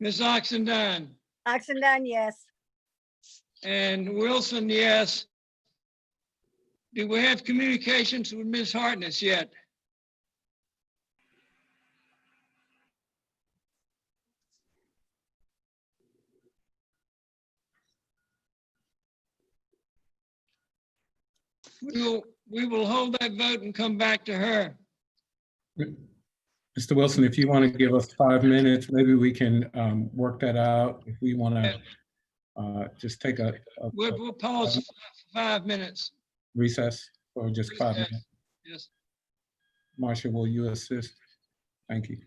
Ms. Oxendine, Oxendine, yes. and Wilson, yes. Do we have communications with Ms. Hartness yet? We will hold that vote and come back to her. Mr. Wilson, if you want to give us 5 minutes, maybe we can work that out. If we want to just take a We'll pause for 5 minutes. recess for just 5 Recess. minutes. Yes. Marcia, will you assist? Thank you.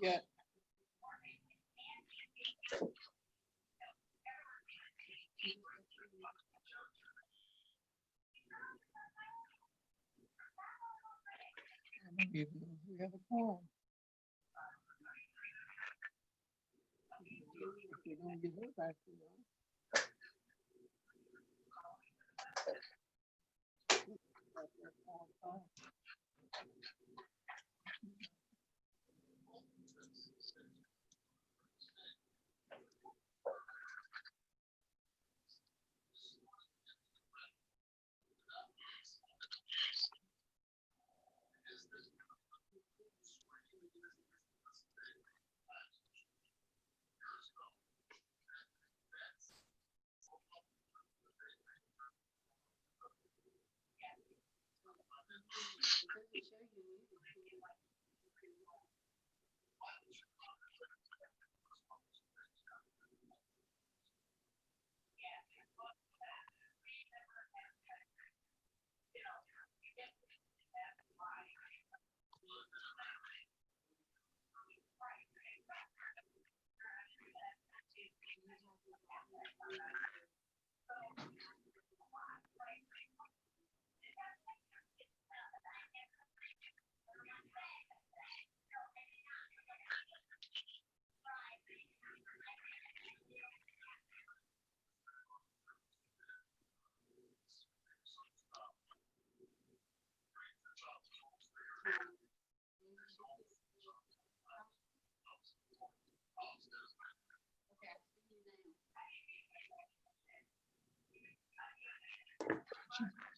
Yeah. We have a quorum. If you're gonna give her back to her.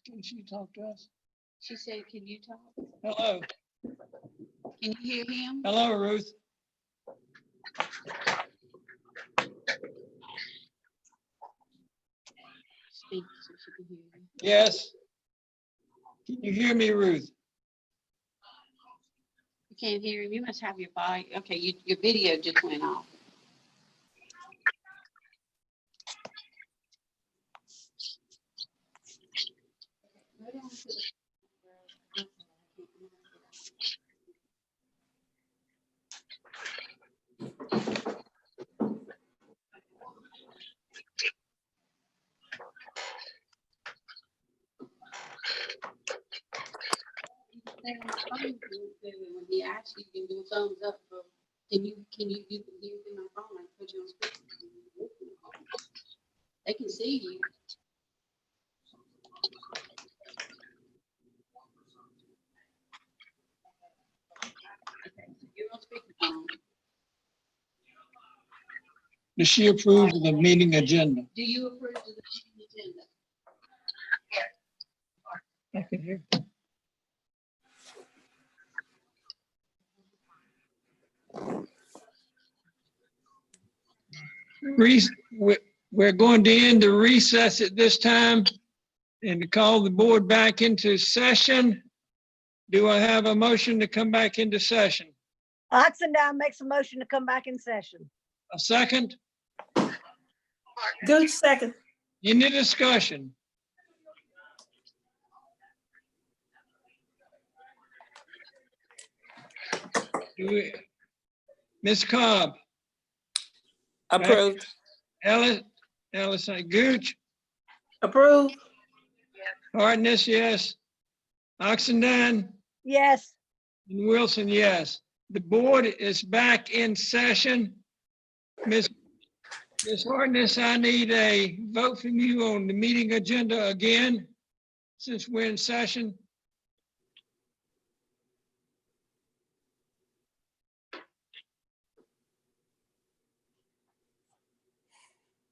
Can she talk to us? She said, can you talk? Hello, Can you hear him? hello, Ruth. Speak so she can hear you. Yes. Can you hear me, Ruth? You can't hear him. You must have your volume. Okay, your video just went off. When he asks you, you can do a thumbs up. Can you hear through my phone? I put you on speaker. They can see you. Okay, so you're on speakerphone. Does she approve of the meeting agenda? Do you approve of the meeting agenda? I can hear. We're going to end the recess at this time and to call the board back into session. Do I have a motion to come back into session? Oxendown makes a motion to come back in session. A second? Gooch second. Any discussion? Ms. Cobb, Approved. Ellis, Gooch, Approved. Hartness, yes. Oxendan Yes, and Wilson, yes. The board is back in session. Ms. Hartness, I need a vote from you on the meeting agenda again, since we're in session.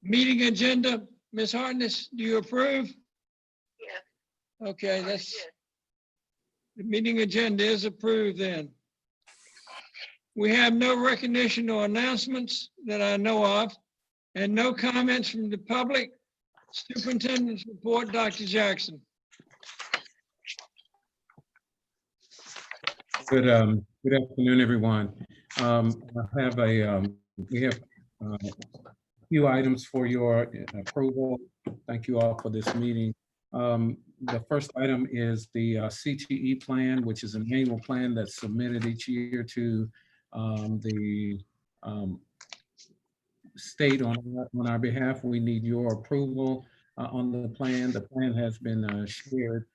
Meeting agenda, Ms. Hartness, do you approve? Yes. Okay, the meeting agenda is approved then. We have no recognition or announcements that I know of, and no comments from the public. Superintendent's report, Dr. Jackson. Good afternoon, everyone. We have a few items for your approval. Thank you all for this meeting. The first item is the CTE plan, which is an annual plan that's submitted each year to the state on our behalf. We need your approval on the plan. The plan has been shared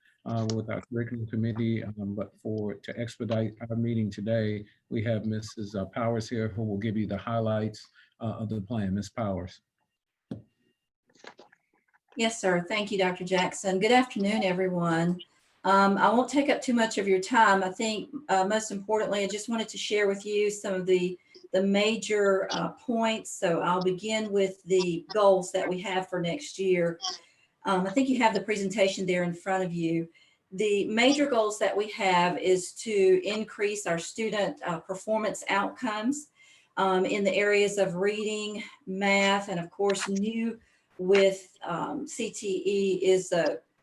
with our curriculum committee, but to expedite our meeting today, we have Mrs. Powers here who will give you the highlights of the plan. Ms. Powers. Yes, sir. Thank you, Dr. Jackson. Good afternoon, everyone. I won't take up too much of your time. I think most importantly, I just wanted to share with you some of the major points. So I'll begin with the goals that we have for next year. I think you have the presentation there in front of you. The major goals that we have is to increase our student performance outcomes in the areas of reading, math, and of course, new with CTE is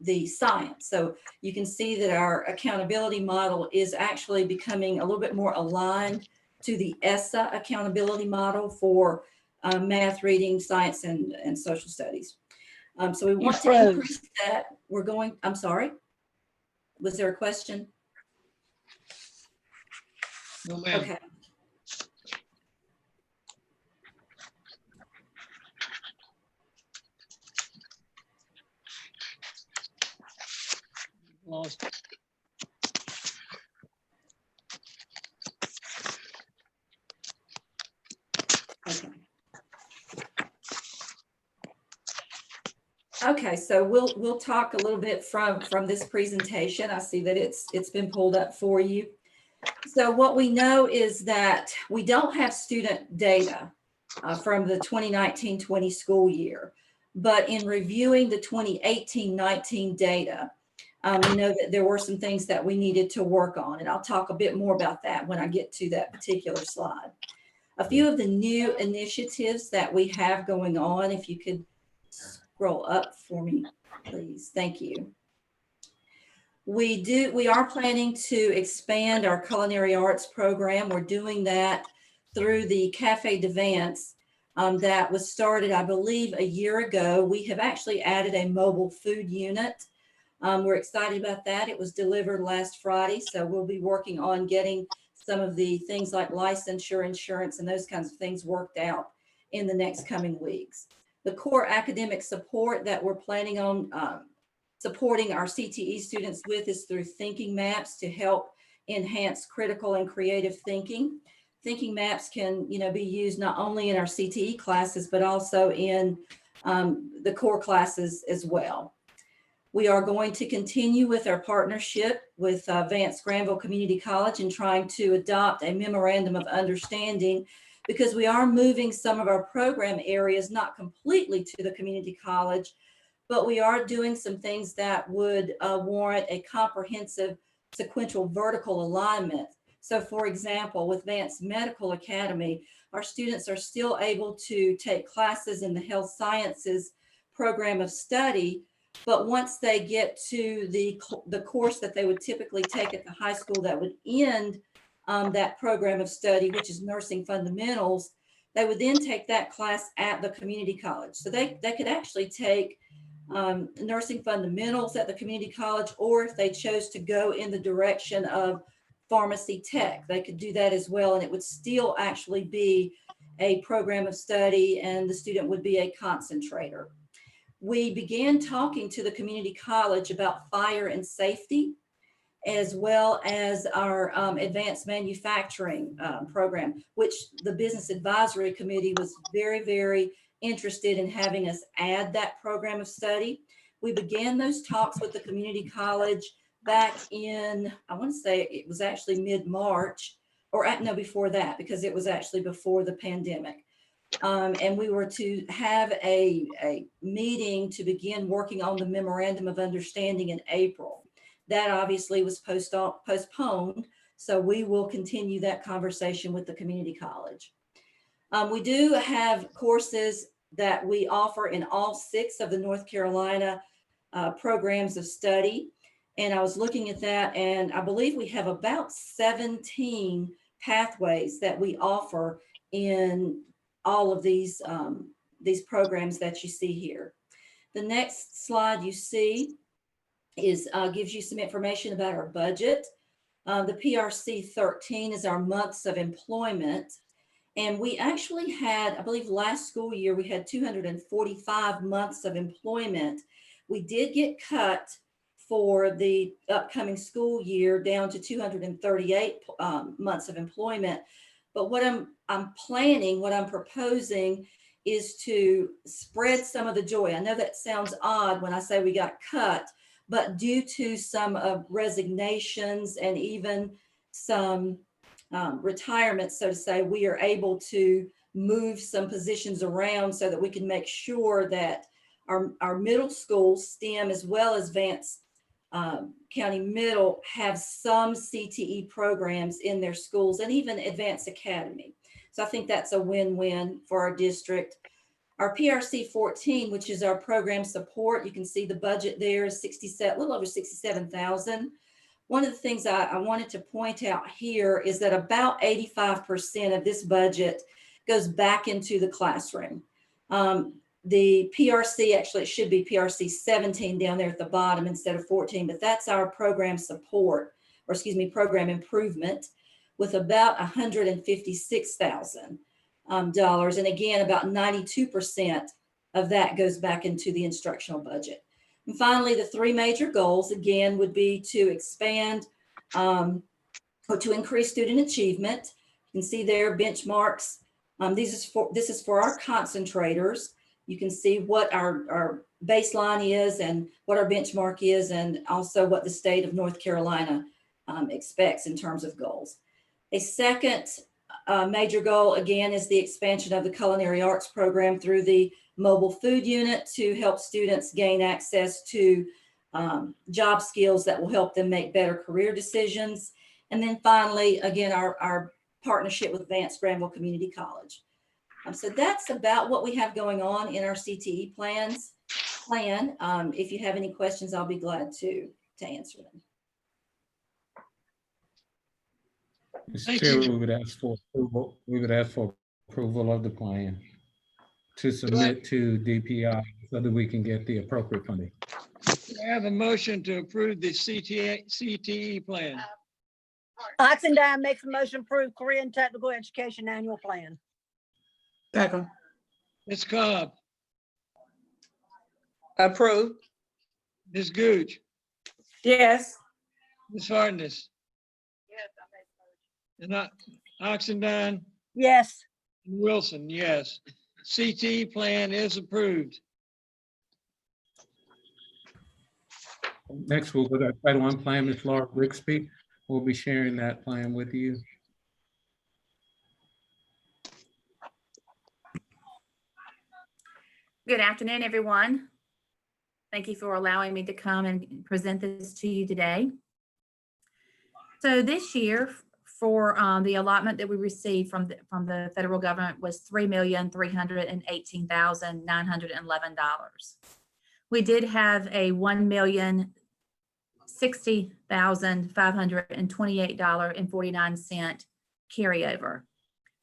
the science. So you can see that our accountability model is actually becoming a little bit more aligned to the ESSA accountability model for math, reading, science, and social studies. So we want to increase that. We're going, I'm sorry, was there a question? No, ma'am. Okay. Lost. Okay. Okay, so we'll talk a little bit from this presentation. I see that it's been pulled up for you. So what we know is that we don't have student data from the 2019-20 school year, but in reviewing the 2018-19 data, We know that there were some things that we needed to work on, and I'll talk a bit more about that when I get to that particular slide. A few of the new initiatives that we have going on, if you could scroll up for me, please. Thank you. We are planning to expand our culinary arts program. We're doing that through the Cafe de Vance that was started, I believe, a year ago. We have actually added a mobile food unit. We're excited about that. It was delivered last Friday, so we'll be working on getting some of the things like licensure, insurance, and those kinds of things worked out in the next coming weeks. The core academic support that we're planning on supporting our CTE students with is through thinking maps to help enhance critical and creative thinking. Thinking maps can, be used not only in our CTE classes, but also in the core classes as well. We are going to continue with our partnership with Vance Granville Community College and trying to adopt a memorandum of understanding, because we are moving some of our program areas, not completely to the community college, but we are doing some things that would warrant a comprehensive sequential vertical alignment. So for example, with Vance Medical Academy, our students are still able to take classes in the health sciences program of study, but once they get to the course that they would typically take at the high school that would end that program of study, which is nursing fundamentals, they would then take that class at the community college. So they could actually take nursing fundamentals at the community college, or if they chose to go in the direction of pharmacy tech, they could do that as well. And it would still actually be a program of study, and the student would be a concentrator. We began talking to the community college about fire and safety, as well as our advanced manufacturing program, which the Business Advisory Committee was very, very interested in having us add that program of study. We began those talks with the community college back in, I want to say it was actually mid-March, or no, before that, because it was actually before the pandemic. And we were to have a meeting to begin working on the memorandum of understanding in April. That obviously was postponed, so we will continue that conversation with the community college. We do have courses that we offer in all 6 of the North Carolina programs of study. And I was looking at that, and I believe we have about 17 pathways that we offer in all of these programs that you see here. The next slide you see is gives you some information about our budget. The PRC 13 is our months of employment. And we actually had, I believe last school year, we had 245 months of employment. We did get cut for the upcoming school year down to 238 months of employment. But what I'm planning, what I'm proposing is to spread some of the joy. I know that sounds odd when I say we got cut, but due to some resignations and even some retirements, so to say, we are able to move some positions around so that we can make sure that our middle school STEM, as well as Vance County Middle, have some CTE programs in their schools, and even Advanced Academy. So I think that's a win-win for our district. Our PRC 14, which is our program support, you can see the budget there is a little over 67,000. One of the things I wanted to point out here is that about 85% of this budget goes back into the classroom. The PRC, actually it should be PRC 17 down there at the bottom instead of 14, but that's our program support, or excuse me, program improvement, with about $156,000. And again, about 92% of that goes back into the instructional budget. And finally, the 3 major goals, again, would be to expand or to increase student achievement. You can see there benchmarks. This is for our concentrators. You can see what our baseline is and what our benchmark is, and also what the state of North Carolina expects in terms of goals. A second major goal, again, is the expansion of the culinary arts program through the mobile food unit to help students gain access to job skills that will help them make better career decisions. And then finally, again, our partnership with Vance Granville Community College. So that's about what we have going on in our CTE plan. If you have any questions, I'll be glad to answer them. Mr. Thank Chair, you. we would ask for approval. We would ask for approval of the plan to submit to DPI so that we can get the appropriate funding. I have a motion to approve the CTE plan. Oxendine makes a motion to approve Korean Technical Education Annual Plan. Second. Ms. Cobb, Approved. Ms. Gooch, Yes. Ms. Hartness. And Oxendine Yes. and Wilson, yes. CTE plan is approved. Next, we'll go to our Title I plan. Ms. Laura Rigsby will be sharing that plan with you. Good afternoon, everyone. Thank you for allowing me to come and present this to you today. So this year, for the allotment that we received from the federal government was $3,318,911. We did have a $1,060,528.49 carryover.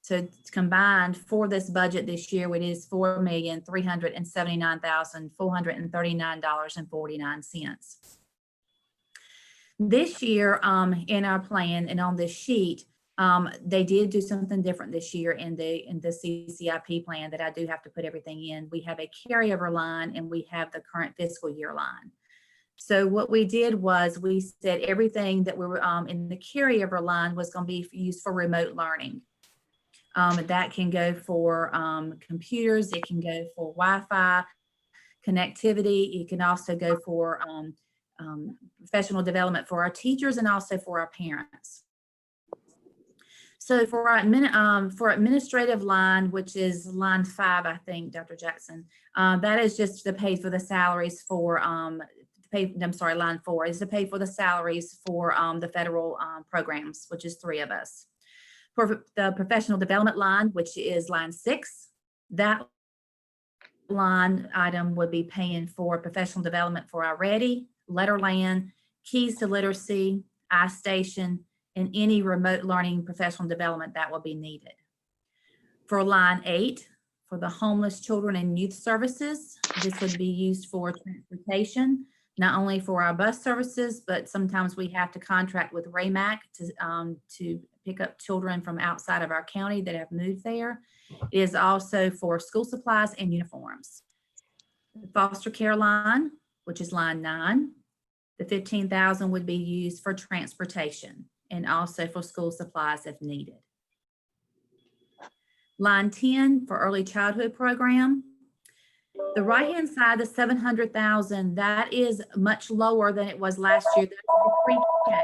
So combined for this budget this year, it is $4,379,439.49. This year, in our plan and on this sheet, they did do something different this year in the CCIP plan that I do have to put everything in. We have a carryover line and we have the current fiscal year line. So what we did was we said everything that we were in the carryover line was going to be used for remote learning. That can go for computers, it can go for Wi-Fi connectivity, it can also go for professional development for our teachers and also for our parents. So for our administrative line, which is line 5, I think, Dr. Jackson, that is just to pay for the salaries for, line 4 is to pay for the salaries for the federal programs, which is 3 of us. For the professional development line, which is line 6, that line item would be paying for professional development for our Ready, Letterland, Keys to Literacy, iStation, and any remote learning professional development that will be needed. For line 8, for the homeless children and youth services, this would be used for transportation, not only for our bus services, but sometimes we have to contract with RAMAC to pick up children from outside of our county that have moved there. It is also for school supplies and uniforms. The foster care line, which is line 9, the $15,000 would be used for transportation and also for school supplies if needed. Line 10 for early childhood program. The right-hand side, the $700,000, that is much lower than it was last year. That's pre-K.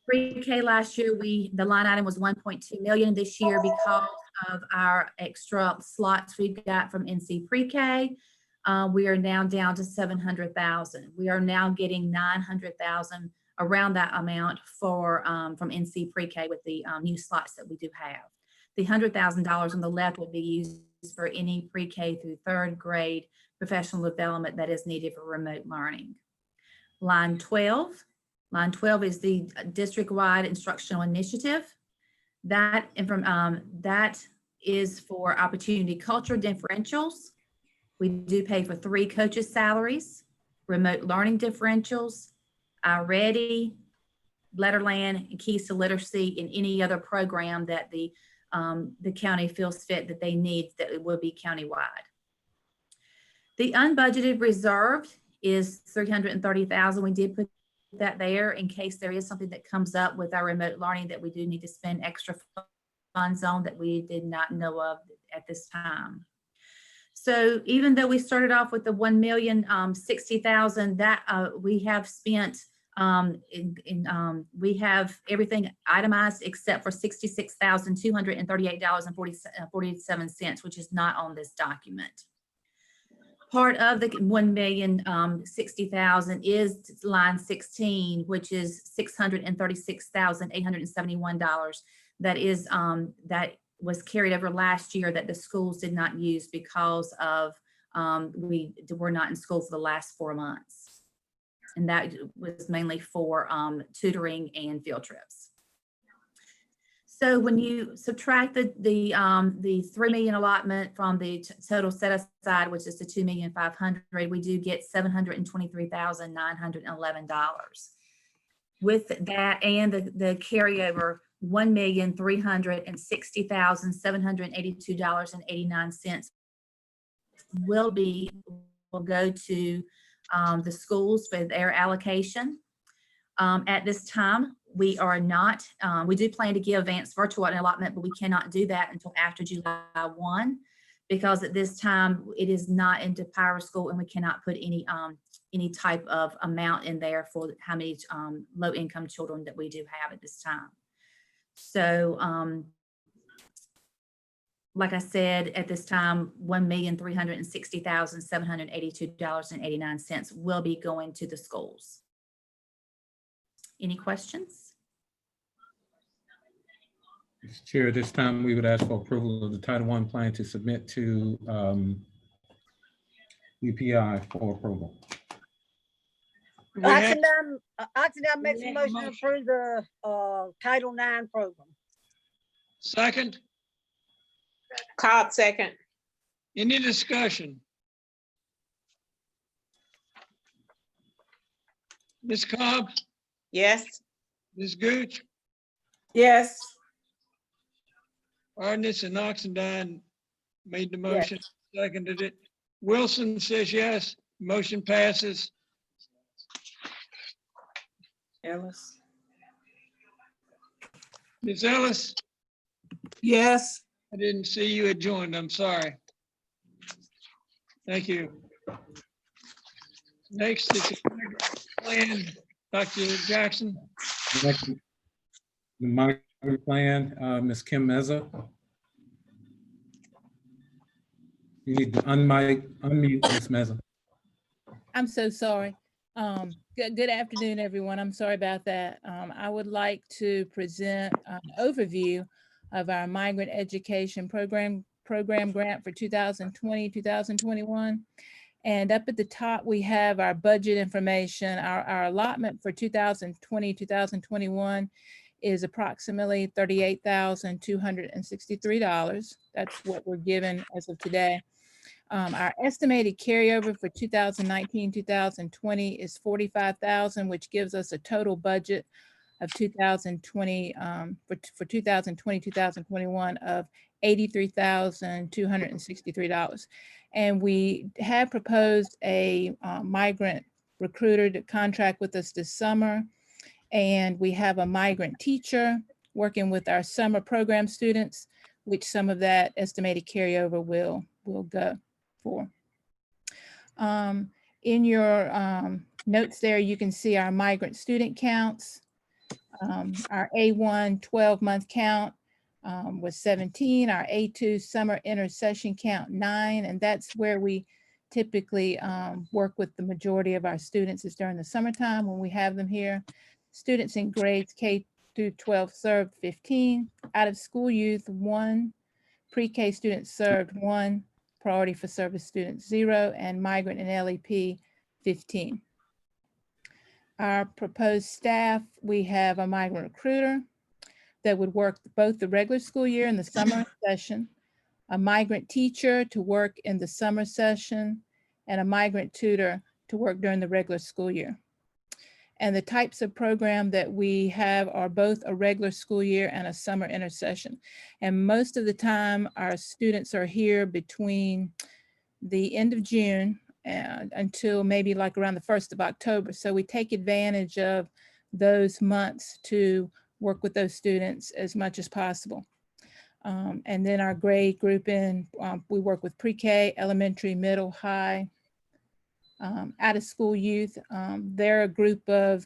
Pre-K last year, the line item was 1.2 million. This year, because of our extra slots we've got from NC Pre-K, we are now down to 700,000. We are now getting 900,000, around that amount for from NC Pre-K with the new slots that we do have. The $100,000 on the left would be used for any pre-K through 3rd grade professional development that is needed for remote learning. Line 12 is the district-wide instructional initiative. That is for opportunity culture differentials. We do pay for 3 coaches' salaries, remote learning differentials, iReady, Letterland, and Keys to Literacy, and any other program that the county feels fit that they need that it will be countywide. The unbudgeted reserve is $330,000. We did put that there in case there is something that comes up with our remote learning that we do need to spend extra funds on that we did not know of at this time. So even though we started off with the $1,060,000, that we have spent we have everything itemized except for $66,238.47, which is not on this document. Part of the 1,060,000 is line 16, which is $636,871. That is, that was carried over last year that the schools did not use because of, we were not in school for the last 4 months. And that was mainly for tutoring and field trips. So when you subtract the 3 million allotment from the total set aside, which is the 2,500,000, we do get $723,911. With that and the carryover, $1,360,782.89 will go to the schools for their allocation. At this time, we are not, we do plan to give advanced virtual allotment, but we cannot do that until after July 1, because at this time it is not into Power School and we cannot put any type of amount in there for how many low income children that we do have at this time. So like I said, at this time, $1,360,782.89 will be going to the schools. Any questions? Mr. Chair, at this time, we would ask for approval of the Title I plan to submit to UPI for approval. We have- Oxendine makes a have a motion to motion. approve the Title IX program. Second, Cobb second. any discussion? Ms. Cobb, Yes. Ms. Gooch, Yes. Arnett and Oxendine made the motion, seconded it. Wilson says yes, motion passes. Ellis. Ms. Ellis, Yes. I didn't see you had joined, I'm sorry. Thank you. Next is the plan, Dr. Jackson. Next, the migrant plan, Ms. Kim Meza. You need to unmute Ms. Meza. I'm so sorry. Good afternoon, everyone. I'm sorry about that. I would like to present an overview of our migrant education program grant for 2020, 2021. And up at the top, we have our budget information. Our allotment for 2020, 2021 is approximately $38,263. That's what we're given as of today. Our estimated carryover for 2019, 2020 is $45,000, which gives us a total budget of 2020 for 2020, 2021 of $83,263. And we have proposed a migrant recruiter to contract with us this summer. And we have a migrant teacher working with our summer program students, which some of that estimated carryover will go for. In your notes there, you can see our migrant student counts. Our A1 12-month count was 17, our A2 summer intercession count 9, and that's where we typically work with the majority of our students is during the summertime when we have them here. Students in grades K through 12 served 15, out of school youth 1, pre-K students served 1, priority for service students 0, and migrant and LEP 15. Our proposed staff, we have a migrant recruiter that would work both the regular school year and the summer session, a migrant teacher to work in the summer session, and a migrant tutor to work during the regular school year. And the types of program that we have are both a regular school year and a summer intersession. And most of the time, our students are here between the end of June until maybe like around the 1st of October. So we take advantage of those months to work with those students as much as possible. And then our grade grouping, we work with pre-K, elementary, middle, high, out of school youth. They're a group of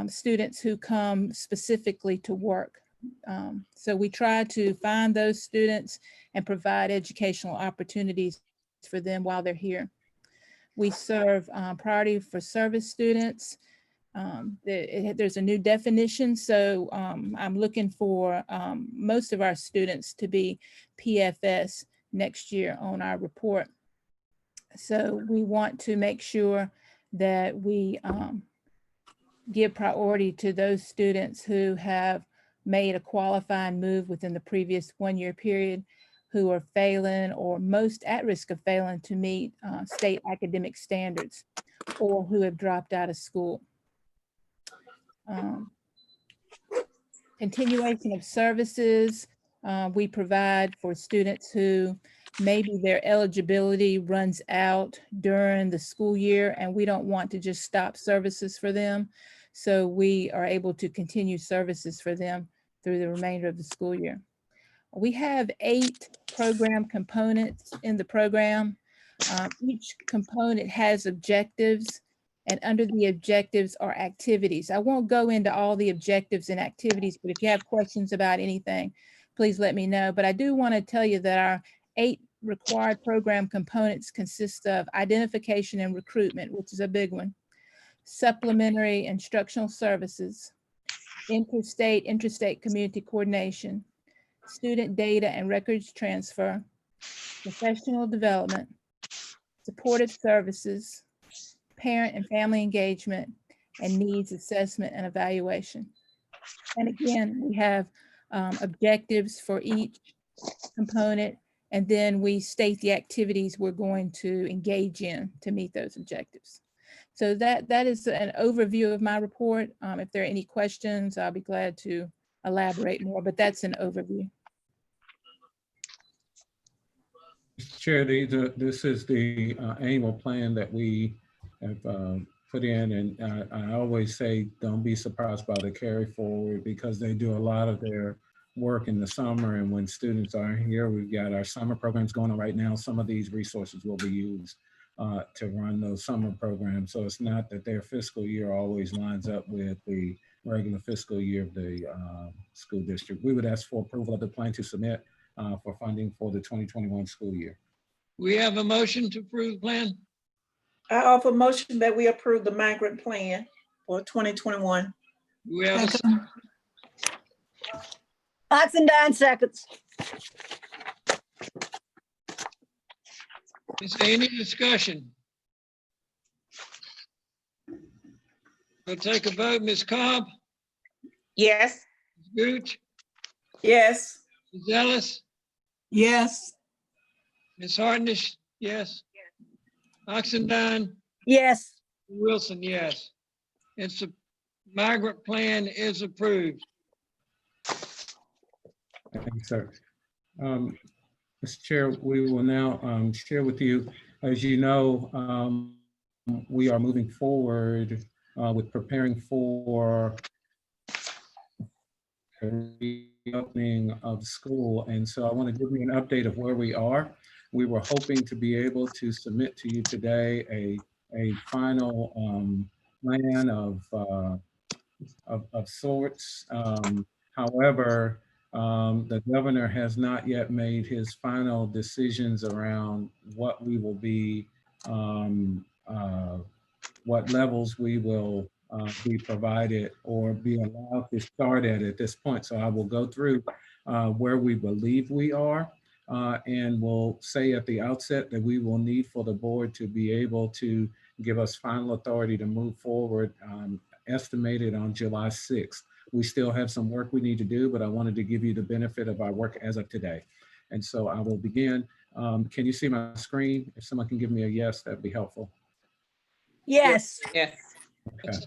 students who come specifically to work. So we try to find those students and provide educational opportunities for them while they're here. We serve priority for service students. There's a new definition, so I'm looking for most of our students to be PFS next year on our report. So we want to make sure that we give priority to those students who have made a qualifying move within the previous 1-year period, who are failing or most at risk of failing to meet state academic standards, or who have dropped out of school. Continuation of services we provide for students who maybe their eligibility runs out during the school year and we don't want to just stop services for them. So we are able to continue services for them through the remainder of the school year. We have 8 program components in the program. Each component has objectives, and under the objectives are activities. I won't go into all the objectives and activities, but if you have questions about anything, please let me know. But I do want to tell you that our 8 required program components consist of identification and recruitment, which is a big one, supplementary instructional services, interstate community coordination, student data and records transfer, professional development, supportive services, parent and family engagement, and needs assessment and evaluation. And again, we have objectives for each component, and then we state the activities we're going to engage in to meet those objectives. So that is an overview of my report. If there are any questions, I'll be glad to elaborate more, but that's an overview. Mr. Chair, this is the annual plan that we have put in, and I always say, don't be surprised by the carry forward, because they do a lot of their work in the summer, and when students are here, we've got our summer programs going on right now. Some of these resources will be used to run those summer programs. So it's not that their fiscal year always lines up with the regular fiscal year of the school district. We would ask for approval of the plan to submit for funding for the 2021 school year. We have a motion to approve the plan. I offer motion that we approve the migrant plan for 2021. We have a Second. Oxendine seconds. Is there any discussion? We'll take a vote. Ms. Cobb, Yes. Ms. Gooch, Yes. Ms. Ellis, Yes. Ms. Hartnett, yes. Oxendine, Yes. Wilson, yes. It's a migrant plan is approved. Thank you, sir. Mr. Chair, we will now share with you, as you know, we are moving forward with preparing for the reopening of school. And so I want to give you an update of where we are. We were hoping to be able to submit to you today a final plan of sorts. However, the governor has not yet made his final decisions around what we will be, what levels we will be provided or be allowed to start at this point. So I will go through where we believe we are, and we'll say at the outset that we will need for the board to be able to give us final authority to move forward, estimated on July 6th. We still have some work we need to do, but I wanted to give you the benefit of our work as of today. And so I will begin. Can you see my screen? If someone can give me a yes, that'd be helpful. Yes. Yes. Okay.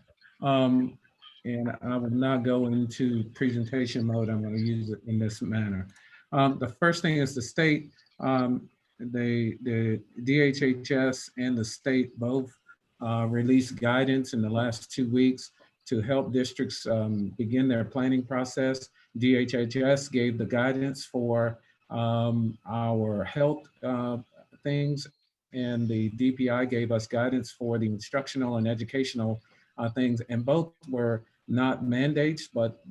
And I will not go into presentation mode. I'm going to use it in this manner. The first thing is the state, the DHHS and the state both released guidance in the last 2 weeks to help districts begin their planning process. DHHS gave the guidance for our health things, and the DPI gave us guidance for the instructional and educational things, and both were not mandates, but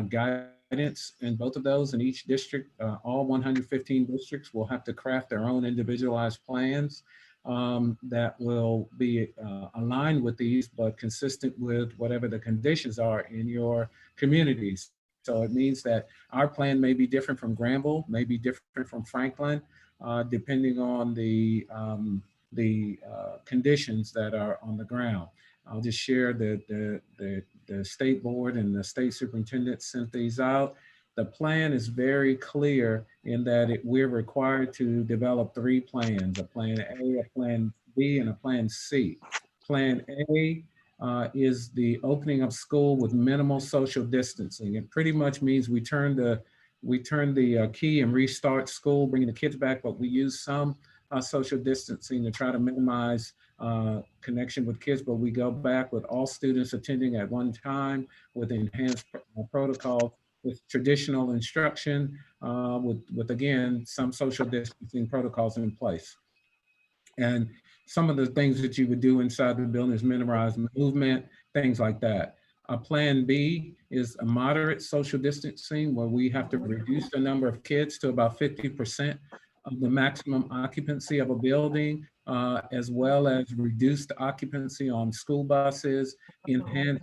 guidance in both of those. In each district, all 115 districts will have to craft their own individualized plans that will be aligned with these, but consistent with whatever the conditions are in your communities. So it means that our plan may be different from Granville, may be different from Franklin, depending on the conditions that are on the ground. I'll just share that the state board and the state superintendent sent these out. The plan is very clear in that we're required to develop 3 plans, a plan A, a plan B, and a plan C. Plan A is the opening of school with minimal social distancing. It pretty much means we turn the key and restart school, bringing the kids back, but we use some social distancing to try to minimize connection with kids, but we go back with all students attending at one time with enhanced protocol, with traditional instruction, with again, some social distancing protocols in place. And some of the things that you would do inside the building is minimize movement, things like that. Plan B is a moderate social distancing where we have to reduce the number of kids to about 50% of the maximum occupancy of a building, as well as reduce the occupancy on school buses, enhance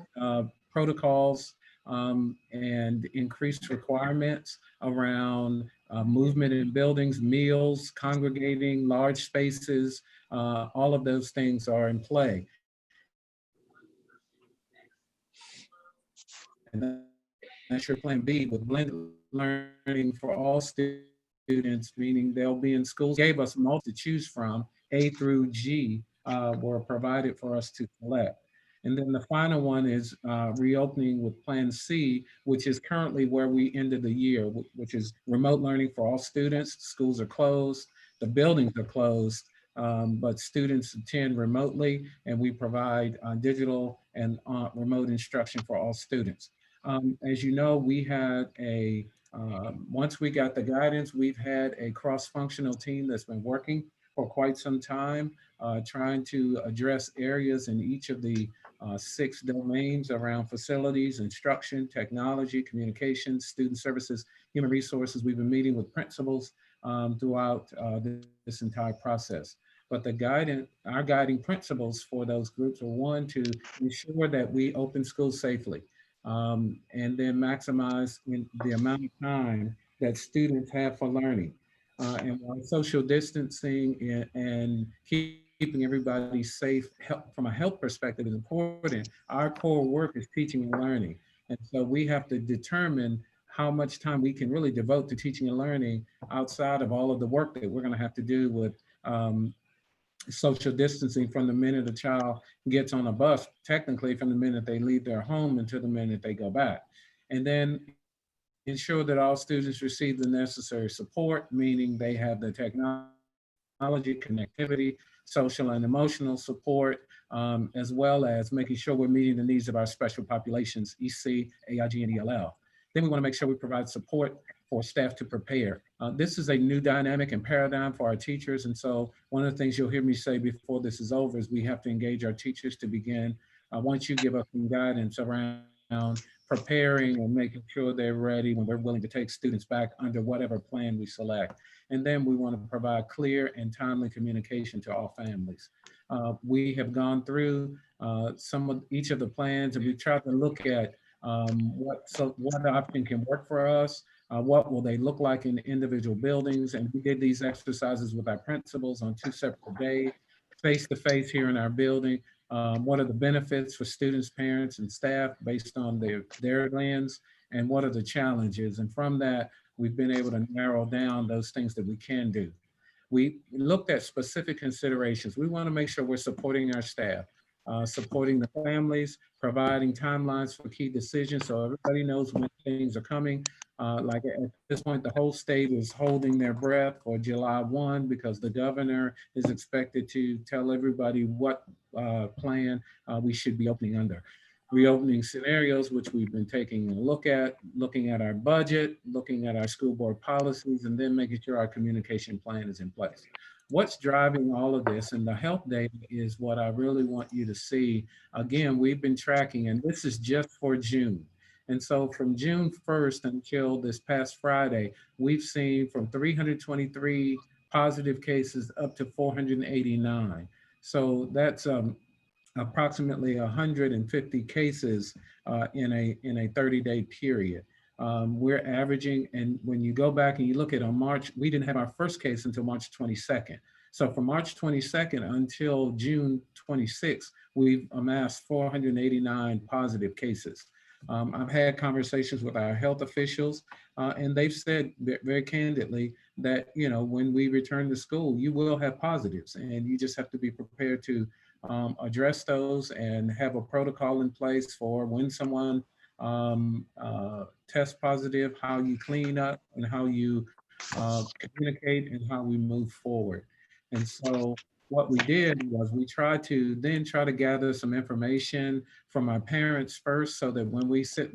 protocols, and increased requirements around movement in buildings, meals, congregating, large spaces, all of those things are in play. And that's your plan B with blended learning for all students, meaning they'll be in schools. Gave us multi to choose from, A through G were provided for us to select. And then the final one is reopening with Plan C, which is currently where we ended the year, which is remote learning for all students. Schools are closed, the buildings are closed, but students attend remotely, and we provide digital and remote instruction for all students. As you know, we had once we got the guidance, we've had a cross-functional team that's been working for quite some time, trying to address areas in each of the 6 domains around facilities, instruction, technology, communications, student services, human resources. We've been meeting with principals throughout this entire process. But our guiding principles for those groups are 1, to ensure that we open schools safely, and then maximize the amount of time that students have for learning. And while social distancing and keeping everybody safe from a health perspective is important, our core work is teaching and learning. And so we have to determine how much time we can really devote to teaching and learning outside of all of the work that we're going to have to do with social distancing from the minute a child gets on a bus, technically from the minute they leave their home until the minute they go back. And then ensure that all students receive the necessary support, meaning they have the technology, connectivity, social and emotional support, as well as making sure we're meeting the needs of our special populations, EC, AIG, and ELL. Then we want to make sure we provide support for staff to prepare. This is a new dynamic and paradigm for our teachers. And so one of the things you'll hear me say before this is over is we have to engage our teachers to begin, once you give us some guidance around preparing and making sure they're ready when we're willing to take students back under whatever plan we select. And then we want to provide clear and timely communication to all families. We have gone through each of the plans, and we tried to look at what option can work for us, what will they look like in the individual buildings. And we did these exercises with our principals on 2 separate days, face-to-face here in our building. What are the benefits for students, parents, and staff based on their lens, and what are the challenges? And from that, we've been able to narrow down those things that we can do. We looked at specific considerations. We want to make sure we're supporting our staff, supporting the families, providing timelines for key decisions so everybody knows when things are coming. Like at this point, the whole state is holding their breath for July 1 because the governor is expected to tell everybody what plan we should be opening under. Reopening scenarios, which we've been taking a look at, looking at our budget, looking at our school board policies, and then making sure our communication plan is in place. What's driving all of this, and the health data is what I really want you to see. Again, we've been tracking, and this is just for June. And so from June 1st until this past Friday, we've seen from 323 positive cases up to 489. So that's approximately 150 cases in a 30-day period. We're averaging, and when you go back and you look at on March, we didn't have our first case until March 22nd. So from March 22nd until June 26th, we've amassed 489 positive cases. I've had conversations with our health officials, and they've said very candidly that, you know, when we return to school, you will have positives, and you just have to be prepared to address those and have a protocol in place for when someone tests positive, how you clean up and how you communicate and how we move forward. And so what we did was we tried to then try to gather some information from our parents first, so that when we sit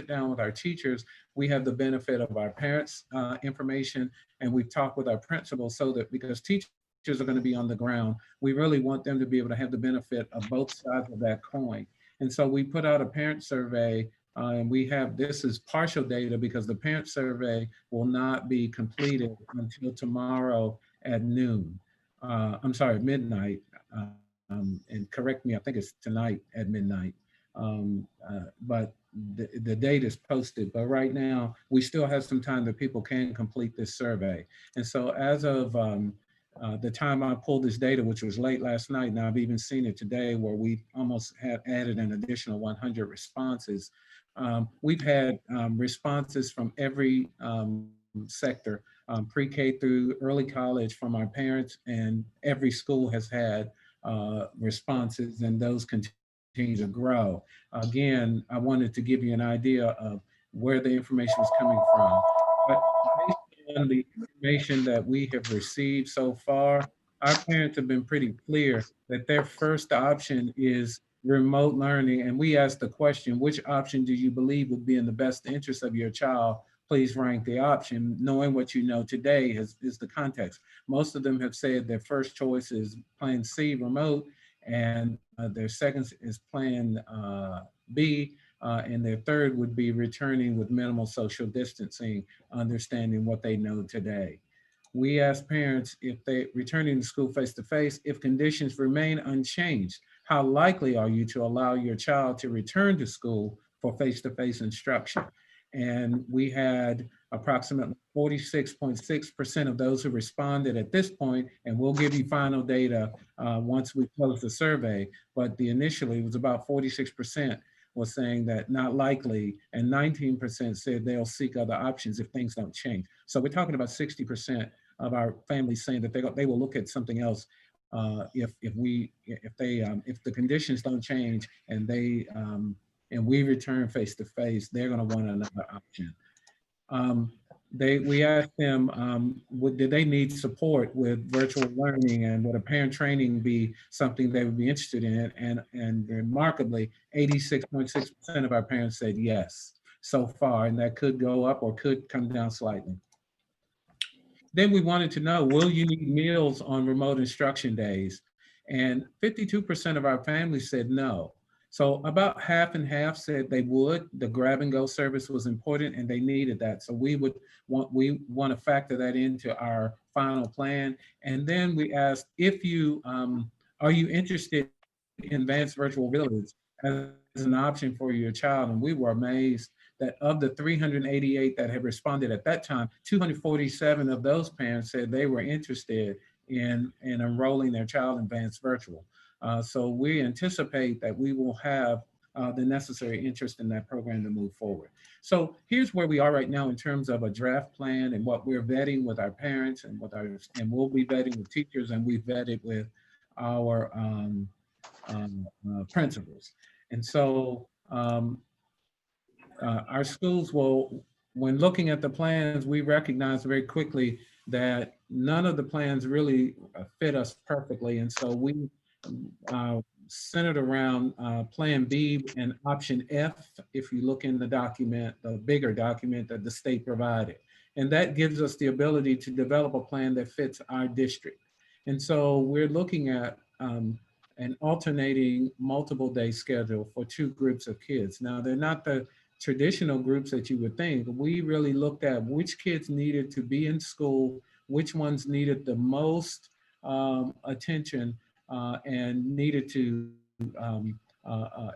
down with our teachers, we have the benefit of our parents' information, and we've talked with our principals, so that because teachers are going to be on the ground, we really want them to be able to have the benefit of both sides of that coin. And so we put out a parent survey, and this is partial data because the parent survey will not be completed until tomorrow at noon. I'm sorry, midnight. And correct me, I think it's tonight at midnight. But the date is posted. But right now, we still have some time that people can complete this survey. And so as of the time I pulled this data, which was late last night, and I've even seen it today where we almost had added an additional 100 responses. We've had responses from every sector, pre-K through early college, from our parents, and every school has had responses, and those continue to grow. Again, I wanted to give you an idea of where the information is coming from. But based on the information that we have received so far, our parents have been pretty clear that their first option is remote learning. And we asked the question, which option do you believe would be in the best interest of your child? Please rank the option. Knowing what you know today is the context. Most of them have said their first choice is plan C, remote, and their second is plan B, and their third would be returning with minimal social distancing, understanding what they know today. We asked parents if they returning to school face-to-face, if conditions remain unchanged, how likely are you to allow your child to return to school for face-to-face instruction? And we had approximately 46.6% of those who responded at this point, and we'll give you final data once we close the survey, but initially it was about 46% was saying that not likely, and 19% said they'll seek other options if things don't change. So we're talking about 60% of our families saying that they will look at something else if the conditions don't change and we return face to face, they're going to want another option. We asked them, did they need support with virtual learning, and would a parent training be something they would be interested in? And remarkably, 86.6% of our parents said yes so far, and that could go up or could come down slightly. Then we wanted to know, will you need meals on remote instruction days? And 52% of our families said no. So about half and half said they would. The grab and go service was important and they needed that. So we want to factor that into our final plan. And then we asked, are you interested in advanced virtual village as an option for your child? And we were amazed that of the 388 that had responded at that time, 247 of those parents said they were interested in enrolling their child in advanced virtual. So we anticipate that we will have the necessary interest in that program to move forward. So here's where we are right now in terms of a draft plan and what we're vetting with our parents and we'll be vetting with teachers, and we've vetted with our principals. And so our schools will, when looking at the plans, we recognize very quickly that none of the plans really fit us perfectly. And so we centered around Plan B and option F, if you look in the document, the bigger document that the state provided. And that gives us the ability to develop a plan that fits our district. And so we're looking at an alternating multiple day schedule for 2 groups of kids. Now, they're not the traditional groups that you would think. We really looked at which kids needed to be in school which ones needed the most attention and needed to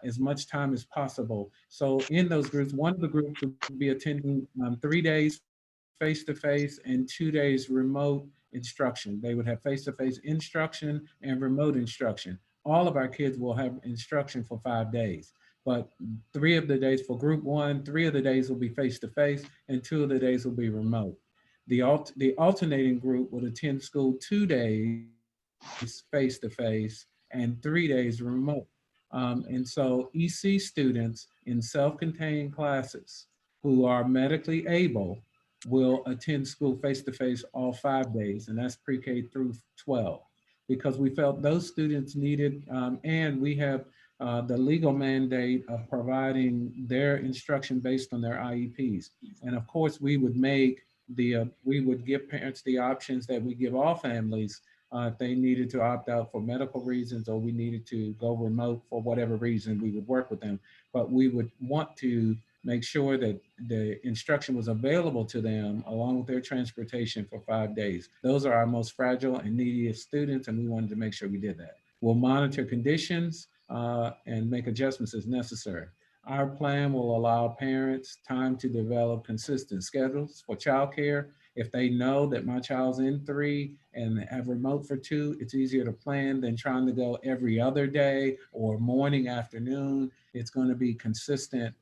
as much time as possible. So in those groups, one of the groups would be attending 3 days face-to-face and 2 days remote instruction. They would have face-to-face instruction and remote instruction. All of our kids will have instruction for 5 days, but 3 of the days for group 1, 3 of the days will be face-to-face and 2 of the days will be remote. The alternating group would attend school 2 days face-to-face and 3 days remote. And so EC students in self-contained classes who are medically able will attend school face-to-face all 5 days, and that's pre-K through 12, because we felt those students needed, and we have the legal mandate of providing their instruction based on their IEPs. And of course, we would give parents the options that we give all families if they needed to opt out for medical reasons, or we needed to go remote for whatever reason, we would work with them. But we would want to make sure that the instruction was available to them along with their transportation for 5 days. Those are our most fragile and neediest students, and we wanted to make sure we did that. We'll monitor conditions and make adjustments as necessary. Our plan will allow parents time to develop consistent schedules for childcare. If they know that my child's in 3 and have remote for 2, it's easier to plan than trying to go every other day or morning, afternoon. It's going to be consistent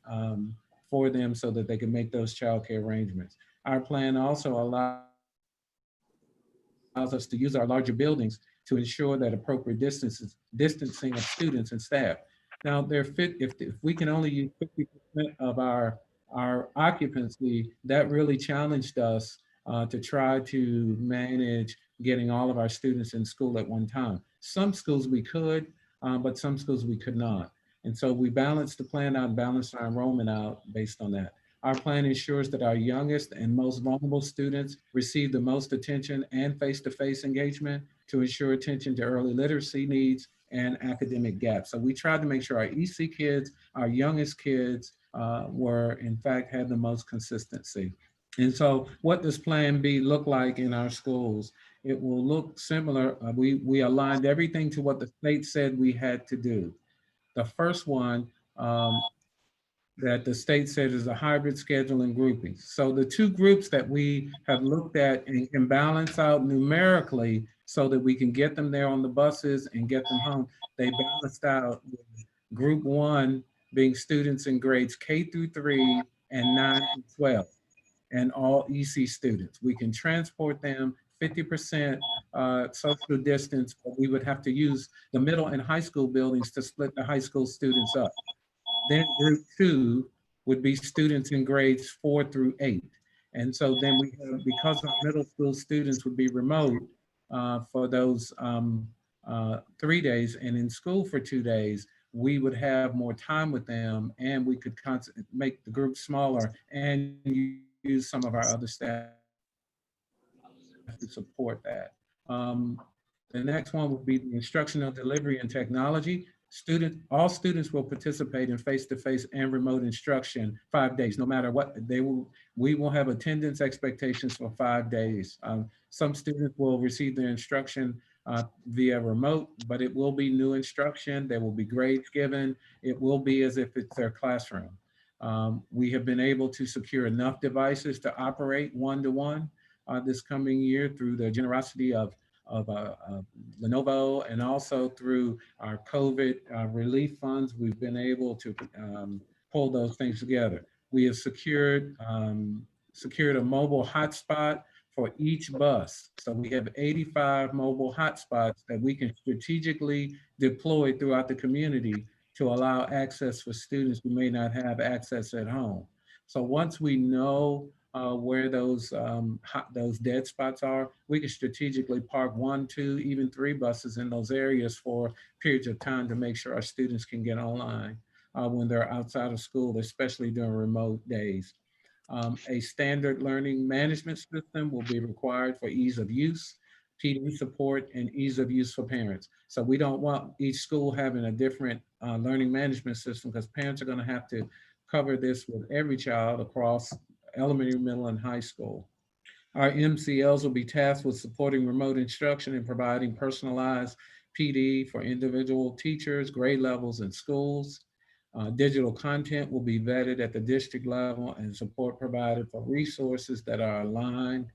for them so that they can make those childcare arrangements. Our plan also allows us to use our larger buildings to ensure that appropriate distancing of students and staff. Now, if we can only use 50% of our occupancy, that really challenged us to try to manage getting all of our students in school at one time. Some schools we could, but some schools we could not. And so we balanced the plan out and balanced our enrollment out based on that. Our plan ensures that our youngest and most vulnerable students receive the most attention and face-to-face engagement to ensure attention to early literacy needs and academic gaps. So we tried to make sure our EC kids, our youngest kids, in fact, had the most consistency. And so what does Plan B look like in our schools? It will look similar. We aligned everything to what the state said we had to do. The first one that the state said is a hybrid schedule and grouping. So the 2 groups that we have looked at and can balance out numerically so that we can get them there on the buses and get them home, they balanced out with group 1 being students in grades K through 3 and 9 through 12, and all EC students. We can transport them 50% social distance, but we would have to use the middle and high school buildings to split the high school students up. Then group 2 would be students in grades 4 through 8. And so then we have, because our middle school students would be remote for those 3 days and in school for 2 days, we would have more time with them, and we could make the group smaller and use some of our other staff to support that. The next one would be the instructional delivery and technology. All students will participate in face-to-face and remote instruction 5 days, no matter what. We will have attendance expectations for 5 days. Some students will receive their instruction via remote, but it will be new instruction. There will be grades given. It will be as if it's their classroom. We have been able to secure enough devices to operate one-to-one this coming year through the generosity of Lenovo, and also through our COVID relief funds. We've been able to pull those things together. We have secured a mobile hotspot for each bus. So we have 85 mobile hotspots that we can strategically deploy throughout the community to allow access for students who may not have access at home. So once we know where those dead spots are, we can strategically park 1, 2, even 3 buses in those areas for periods of time to make sure our students can get online when they're outside of school, especially during remote days. A standard learning management system will be required for ease of use, PD support, and ease of use for parents. So we don't want each school having a different learning management system, because parents are going to have to cover this with every child across elementary, middle, and high school. Our MCLs will be tasked with supporting remote instruction and providing personalized PD for individual teachers, grade levels, and schools. Digital content will be vetted at the district level and support provided for resources that are aligned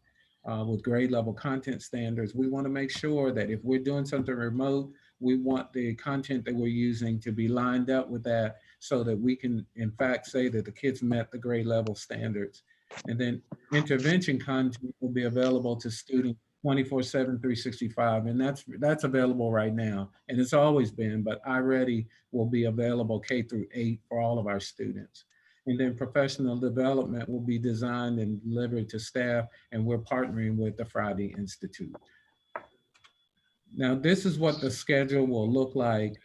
with grade level content standards. We want to make sure that if we're doing something remote, we want the content that we're using to be lined up with that so that we can, in fact, say that the kids met the grade level standards. And then intervention content will be available to students 24/7, 365. And that's available right now. And it's always been, but iReady will be available K-8 for all of our students. And then professional development will be designed and delivered to staff, and we're partnering with the Friday Institute. Now, this is what the schedule will look like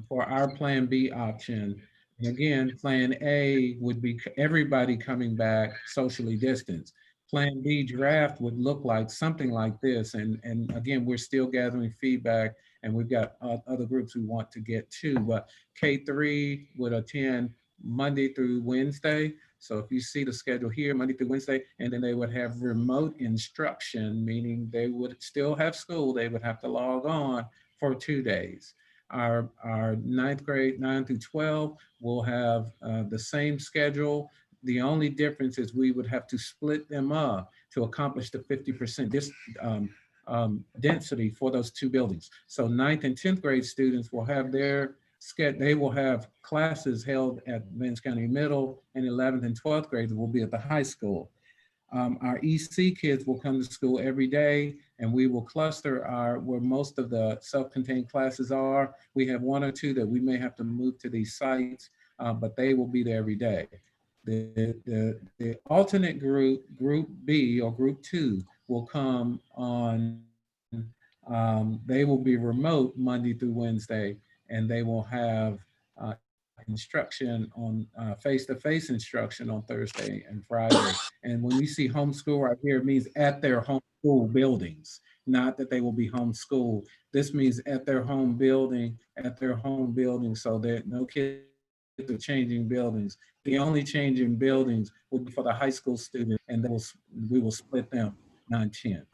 for our Plan B option. And again, Plan A would be everybody coming back socially distanced. Plan B draft would look like something like this. And again, we're still gathering feedback, and we've got other groups we want to get to, but K3 would attend Monday through Wednesday. So if you see the schedule here, Monday through Wednesday, and then they would have remote instruction, meaning they would still have school, they would have to log on for 2 days. Our ninth grade, 9 through 12, will have the same schedule. The only difference is we would have to split them up to accomplish the 50% density for those 2 buildings. So 9th and 10th grade students will have their they will have classes held at Vance County Middle, and 11th and 12th grades will be at the high school. Our EC kids will come to school every day, and we will cluster where most of the self-contained classes are. We have 1 or 2 that we may have to move to these sites, but they will be there every day. The alternate group B or group 2 will come on, they will be remote Monday through Wednesday, and they will have instruction on face-to-face instruction on Thursday and Friday. And when we see homeschool right here, it means at their homeschool buildings, not that they will be homeschooled. This means at their home building, so that no kids are changing buildings. The only change in buildings will be for the high school students, and we will split them 9-10.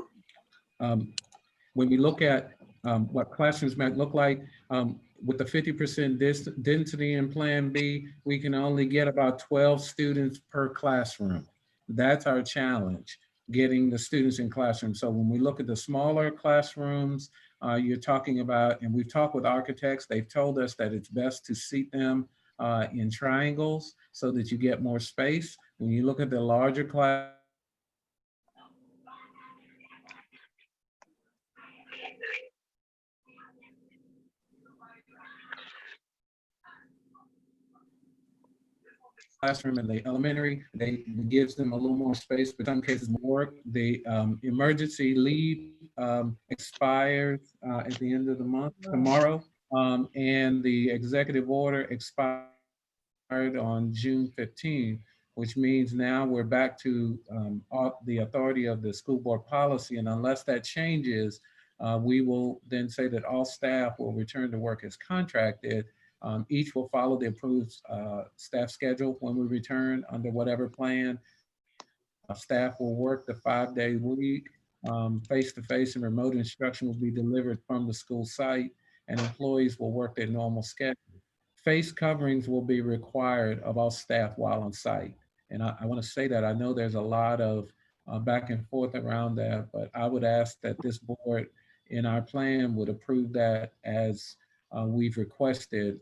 When we look at what classrooms might look like, with the 50% density in Plan B, we can only get about 12 students per classroom. That's our challenge, getting the students in classrooms. So when we look at the smaller classrooms, you're talking about, and we've talked with architects, they've told us that it's best to seat them in triangles so that you get more space. When you look at the larger class, classroom in the elementary, they gives them a little more space, but in some cases more. The emergency leave expires at the end of the month, tomorrow, and the executive order expired on June 15th, which means now we're back to the authority of the school board policy, and unless that changes, we will then say that all staff will return to work as contracted. Each will follow the approved staff schedule when we return under whatever plan. Staff will work the 5-day week. Face-to-face and remote instruction will be delivered from the school site, and employees will work their normal schedule. Face coverings will be required of all staff while on site. And I want to say that I know there's a lot of back and forth around that, but I would ask that this board in our plan would approve that as we've requested,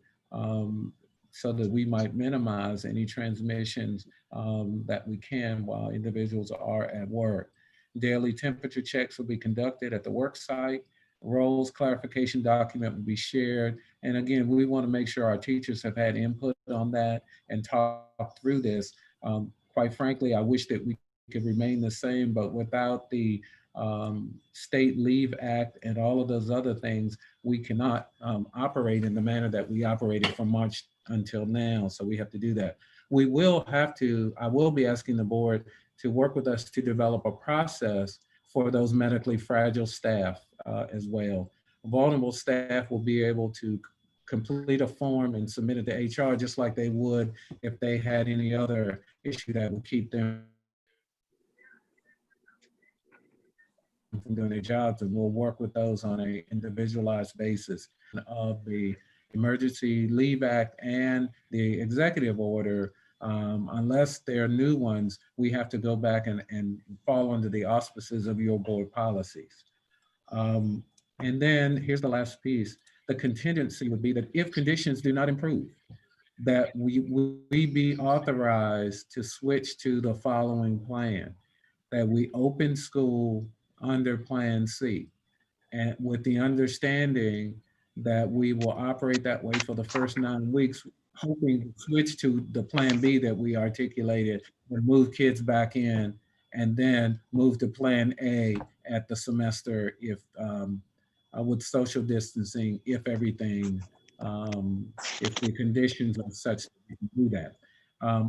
so that we might minimize any transmissions that we can while individuals are at work. Daily temperature checks will be conducted at the work site. Roles clarification document will be shared. And again, we want to make sure our teachers have had input on that and talk through this. Quite frankly, I wish that we could remain the same, but without the State Leave Act and all of those other things, we cannot operate in the manner that we operated from March until now. So we have to do that. We will have to, I will be asking the board to work with us to develop a process for those medically fragile staff as well. Vulnerable staff will be able to complete a form and submit it to HR just like they would if they had any other issue that would keep them from doing their jobs, and we'll work with those on a individualized basis of the Emergency Leave Act and the executive order. Unless there are new ones, we have to go back and fall under the auspices of your board policies. And then here's the last piece. The contingency would be that if conditions do not improve, that we be authorized to switch to the following plan, that we open school under Plan C, and with the understanding that we will operate that way for the first 9 weeks, hoping to switch to the Plan B that we articulated and move kids back in, and then move to Plan A at the semester if with social distancing, if everything, if the conditions are such that we can do that.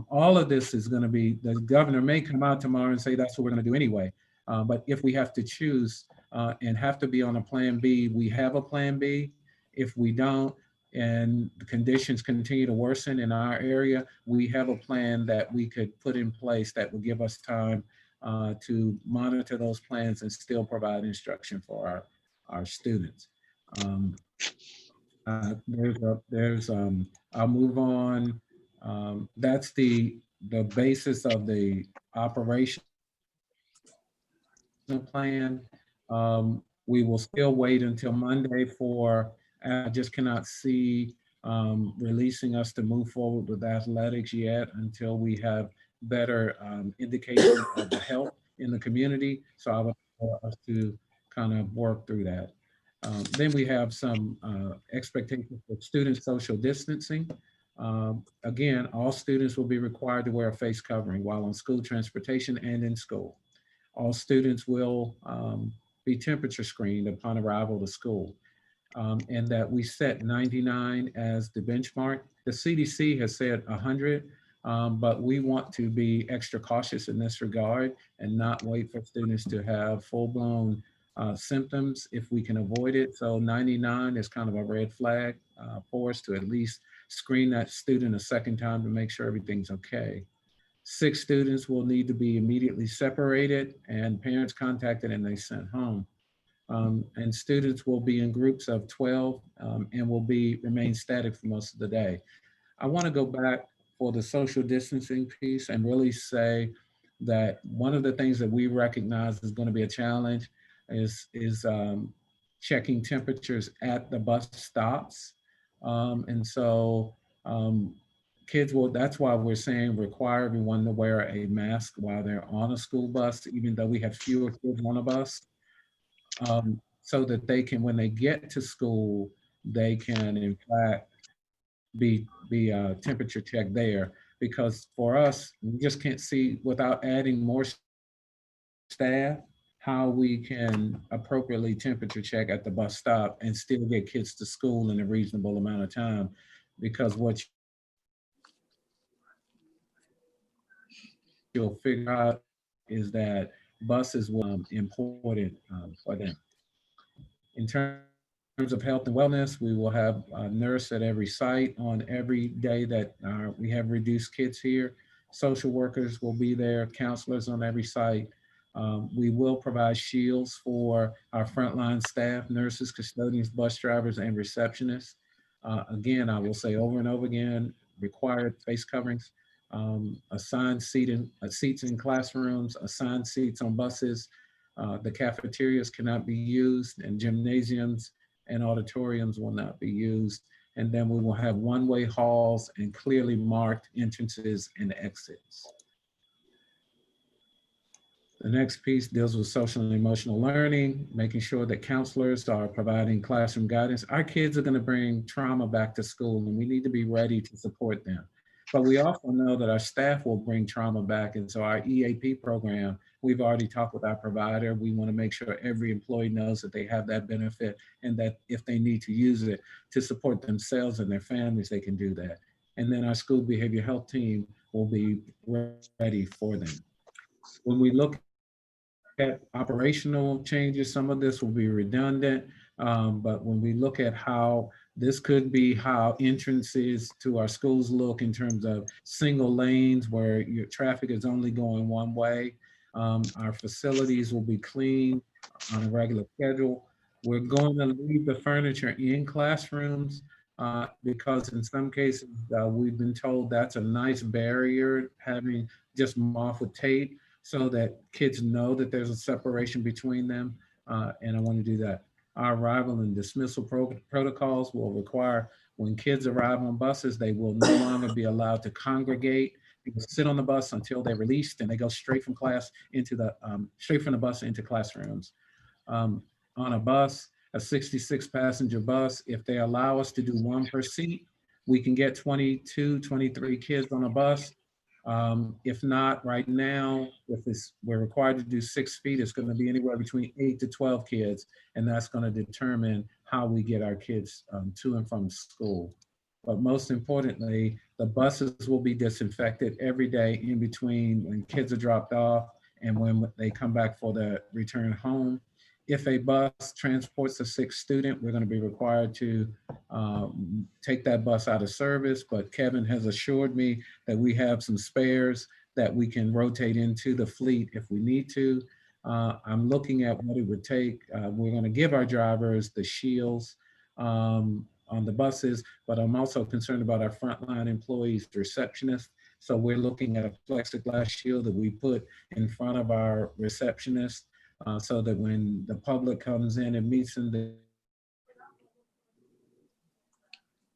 All of this is going to be, the governor may come out tomorrow and say that's what we're going to do anyway. But if we have to choose and have to be on a Plan B, we have a Plan B. If we don't, and the conditions continue to worsen in our area, we have a plan that we could put in place that will give us time to monitor those plans and still provide instruction for our students. I'll move on. That's the basis of the operation plan. We will still wait until Monday for, I just cannot see releasing us to move forward with athletics yet until we have better indication of the health in the community. So I would like us to kind of work through that. Then we have some expectations for student social distancing. Again, all students will be required to wear a face covering while on school transportation and in school. All students will be temperature screened upon arrival to school, and that we set 99 as the benchmark. The CDC has said 100, but we want to be extra cautious in this regard and not wait for students to have full-blown symptoms if we can avoid it. So 99 is kind of a red flag for us to at least screen that student a second time to make sure everything's okay. 6 students will need to be immediately separated and parents contacted and they sent home. And students will be in groups of 12 and will remain static for most of the day. I want to go back for the social distancing piece and really say that one of the things that we recognize is going to be a challenge is checking temperatures at the bus stops. And so kids will, that's why we're saying require everyone to wear a mask while they're on a school bus, even though we have fewer kids on a bus, so that they can, when they get to school, they can in fact be temperature checked there. Because for us, we just can't see without adding more staff how we can appropriately temperature check at the bus stop and still get kids to school in a reasonable amount of time. Because what you'll figure out is that buses will be important for them. In terms of health and wellness, we will have a nurse at every site on every day that we have reduced kids here. Social workers will be there, counselors on every site. We will provide shields for our frontline staff, nurses, custodians, bus drivers, and receptionists. Again, I will say over and over again, required face coverings, assigned seats in classrooms, assigned seats on buses. The cafeterias cannot be used, and gymnasiums and auditoriums will not be used. And then we will have one-way halls and clearly marked entrances and exits. The next piece deals with social and emotional learning, making sure that counselors are providing classroom guidance. Our kids are going to bring trauma back to school, and we need to be ready to support them. But we also know that our staff will bring trauma back. And so our EAP program, we've already talked with our provider. We want to make sure every employee knows that they have that benefit and that if they need to use it to support themselves and their families, they can do that. And then our school behavioral health team will be ready for them. When we look at operational changes, some of this will be redundant, but when we look at how this could be how entrances to our schools look in terms of single lanes where your traffic is only going one way, our facilities will be clean on a regular schedule. We're going to leave the furniture in classrooms because in some cases, we've been told that's a nice barrier, having just them off with tape so that kids know that there's a separation between them. And I want to do that. Our arrival and dismissal protocols will require when kids arrive on buses, they will no longer be allowed to congregate. They will sit on the bus until they're released, and they go straight from class into the straight from the bus into classrooms. On a bus, a 66 passenger bus, if they allow us to do one per seat, we can get 22, 23 kids on a bus. If not, right now, we're required to do 6 feet, it's going to be anywhere between 8 to 12 kids, and that's going to determine how we get our kids to and from school. But most importantly, the buses will be disinfected every day in between when kids are dropped off and when they come back for the return home. If a bus transports a sick student, we're going to be required to take that bus out of service. But Kevin has assured me that we have some spares that we can rotate into the fleet if we need to. I'm looking at what it would take. We're going to give our drivers the shields on the buses, but I'm also concerned about our frontline employees, the receptionists. So we're looking at a plexiglass shield that we put in front of our receptionists so that when the public comes in and meets them,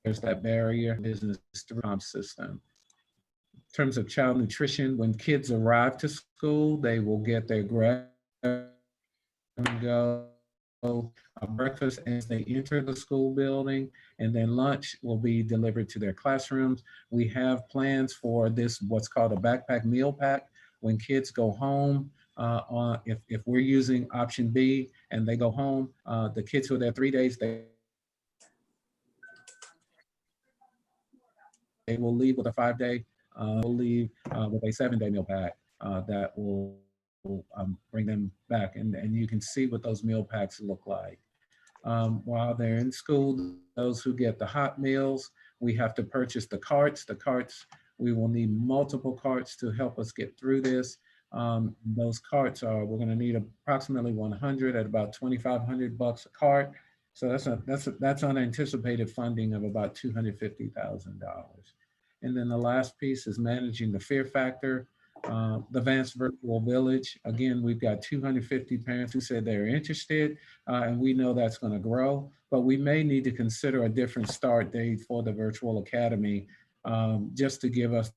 there's that barrier business system. In terms of child nutrition, when kids arrive to school, they will get their grab and go breakfast as they enter the school building, and then lunch will be delivered to their classrooms. We have plans for this, what's called a backpack meal pack. When kids go home, if we're using option B and they go home, the kids who are there 3 days, they will leave with a 5-day, will leave with a 7-day meal pack that will bring them back. And you can see what those meal packs look like. While they're in school, those who get the hot meals, we have to purchase the carts. The carts, we will need multiple carts to help us get through this. Those carts we're gonna need approximately 100 at about $2,500 a cart. So that's unanticipated funding of about $250,000. And then the last piece is managing the fear factor. The Vance Virtual Village, again, we've got 250 parents who said they're interested, and we know that's going to grow, but we may need to consider a different start date for the virtual academy just to give us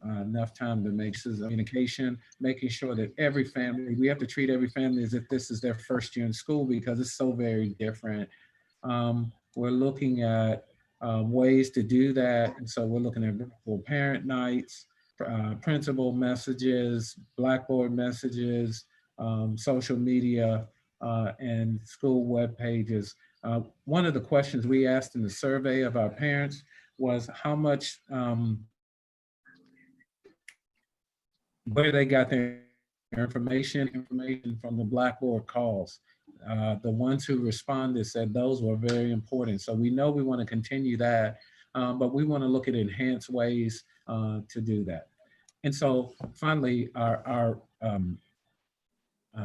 enough time to make communication, making sure that every family, we have to treat every family as if this is their first year in school because it's so very different. We're looking at ways to do that. And so we're looking at virtual parent nights, principal messages, Blackboard messages, social media, and school web pages. One of the questions we asked in the survey of our parents was how much, where they got their information from the Blackboard calls. The ones who responded said those were very important. So we know we want to continue that, but we want to look at enhanced ways to do that. And so finally, our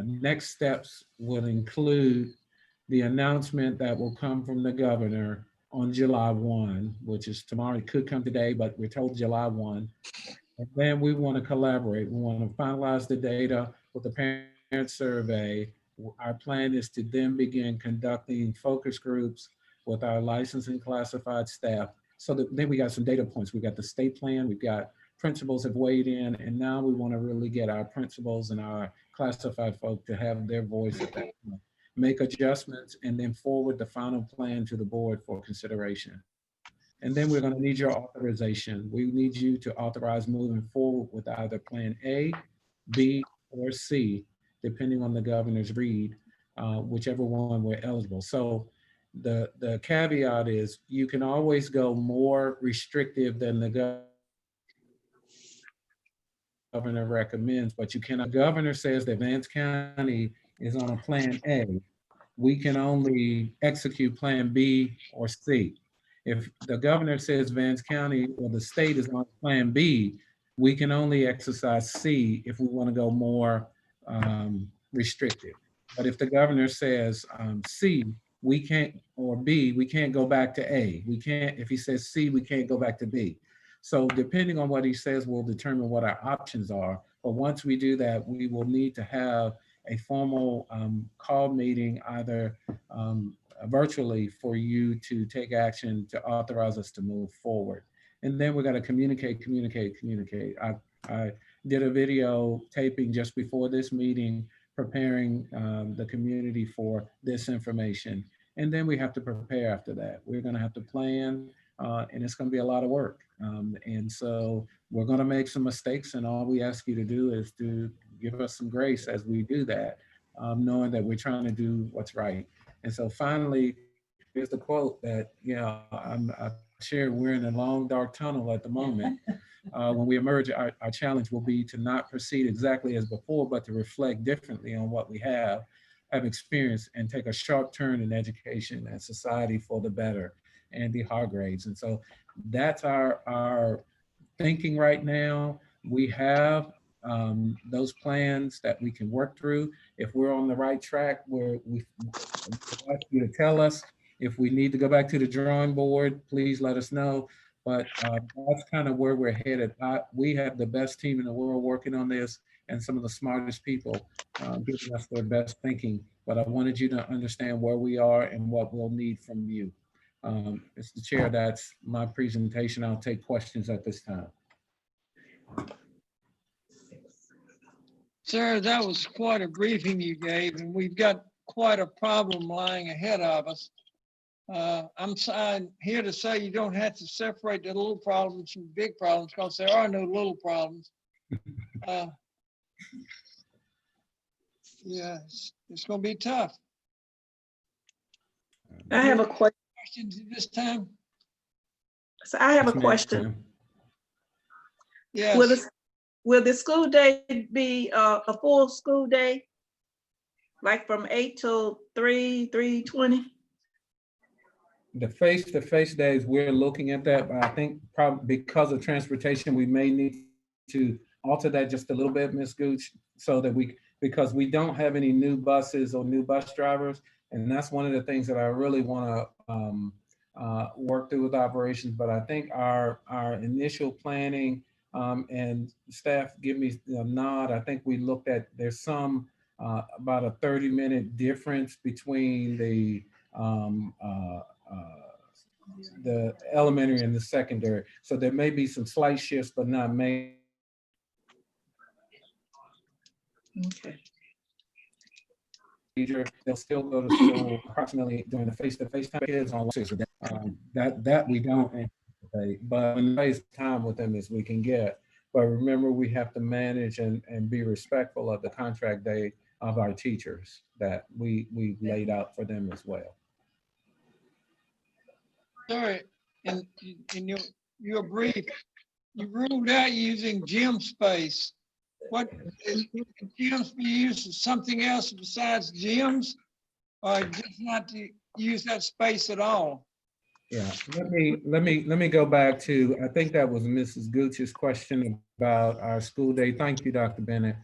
next steps will include the announcement that will come from the governor on July 1, which is tomorrow. It could come today, but we're told July 1. And then we want to collaborate. We want to finalize the data with the parent survey. Our plan is to then begin conducting focus groups with our licensed and classified staff. So that then we got some data points. We've got the state plan, we've got principals have weighed in, and now we want to really get our principals and our classified folk to have their voice at that point. Make adjustments and then forward the final plan to the board for consideration. And then we're going to need your authorization. We need you to authorize moving forward with either plan A, B, or C, depending on the governor's read, whichever one we're eligible. So the caveat is you can always go more restrictive than the governor recommends, but you cannot. The governor says that Vance County is on a plan A. We can only execute plan B or C. If the governor says Vance County or the state is on plan B, we can only exercise C if we want to go more restricted. But if the governor says C, we can't, or B, we can't go back to A. We can't, if he says C, we can't go back to B. So depending on what he says, we'll determine what our options are. But once we do that, we will need to have a formal call meeting, either virtually, for you to take action to authorize us to move forward. And then we're going to communicate. I did a video taping just before this meeting, preparing the community for this information. And then we have to prepare after that. We're going to have to plan, and it's going to be a lot of work. And so we're going to make some mistakes, and all we ask you to do is to give us some grace as we do that, knowing that we're trying to do what's right. And so finally, here's the quote that, I shared: we're in a long, dark tunnel at the moment. When we emerge, our challenge will be to not proceed exactly as before, but to reflect differently on what we have experienced and take a sharp turn in education and society for the better. Andy Hargraves. And so that's our thinking right now. We have those plans that we can work through. If we're on the right track, we ask you to tell us. If we need to go back to the drawing board, please let us know. But that's kind of where we're headed. We have the best team in the world working on this, and some of the smartest people giving us their best thinking. But I wanted you to understand where we are and what we'll need from you. Mr. Chair, that's my presentation. I'll take questions at this time. Sir, that was quite a briefing you gave, and we've got quite a problem lying ahead of us. I'm here to say you don't have to separate the little problems from big problems, because there are no little problems. Yeah, it's going to be tough. I have a question. Questions at this time? So I have a Yes, ma'am. question. Yes. Will the school day be a full school day? Like from 8 till 3:20? The face-to-face days, we're looking at that, but I think probably because of transportation, we may need to alter that just a little bit, Ms. Gooch, so that because we don't have any new buses or new bus drivers. And that's one of the things that I really want to work through with operations. But I think our initial planning and staff give me a nod. I think we looked at, there's some about a 30-minute difference between the elementary and the secondary. So there may be some slight shifts, but not major. Okay. They'll still go to school approximately during the face-to-face time. Kids on that we don't anticipate, but in face time with them as we can get. But remember, we have to manage and be respectful of the contract day of our teachers that we laid out for them as well. Sorry, in your brief, you ruled out using gym space. What is gyms be used for something else besides gyms, or just not to use that space at all? Yeah, let me go back to, I think that was Mrs. Gooch's question about our school day. Thank you, Dr. Bennett.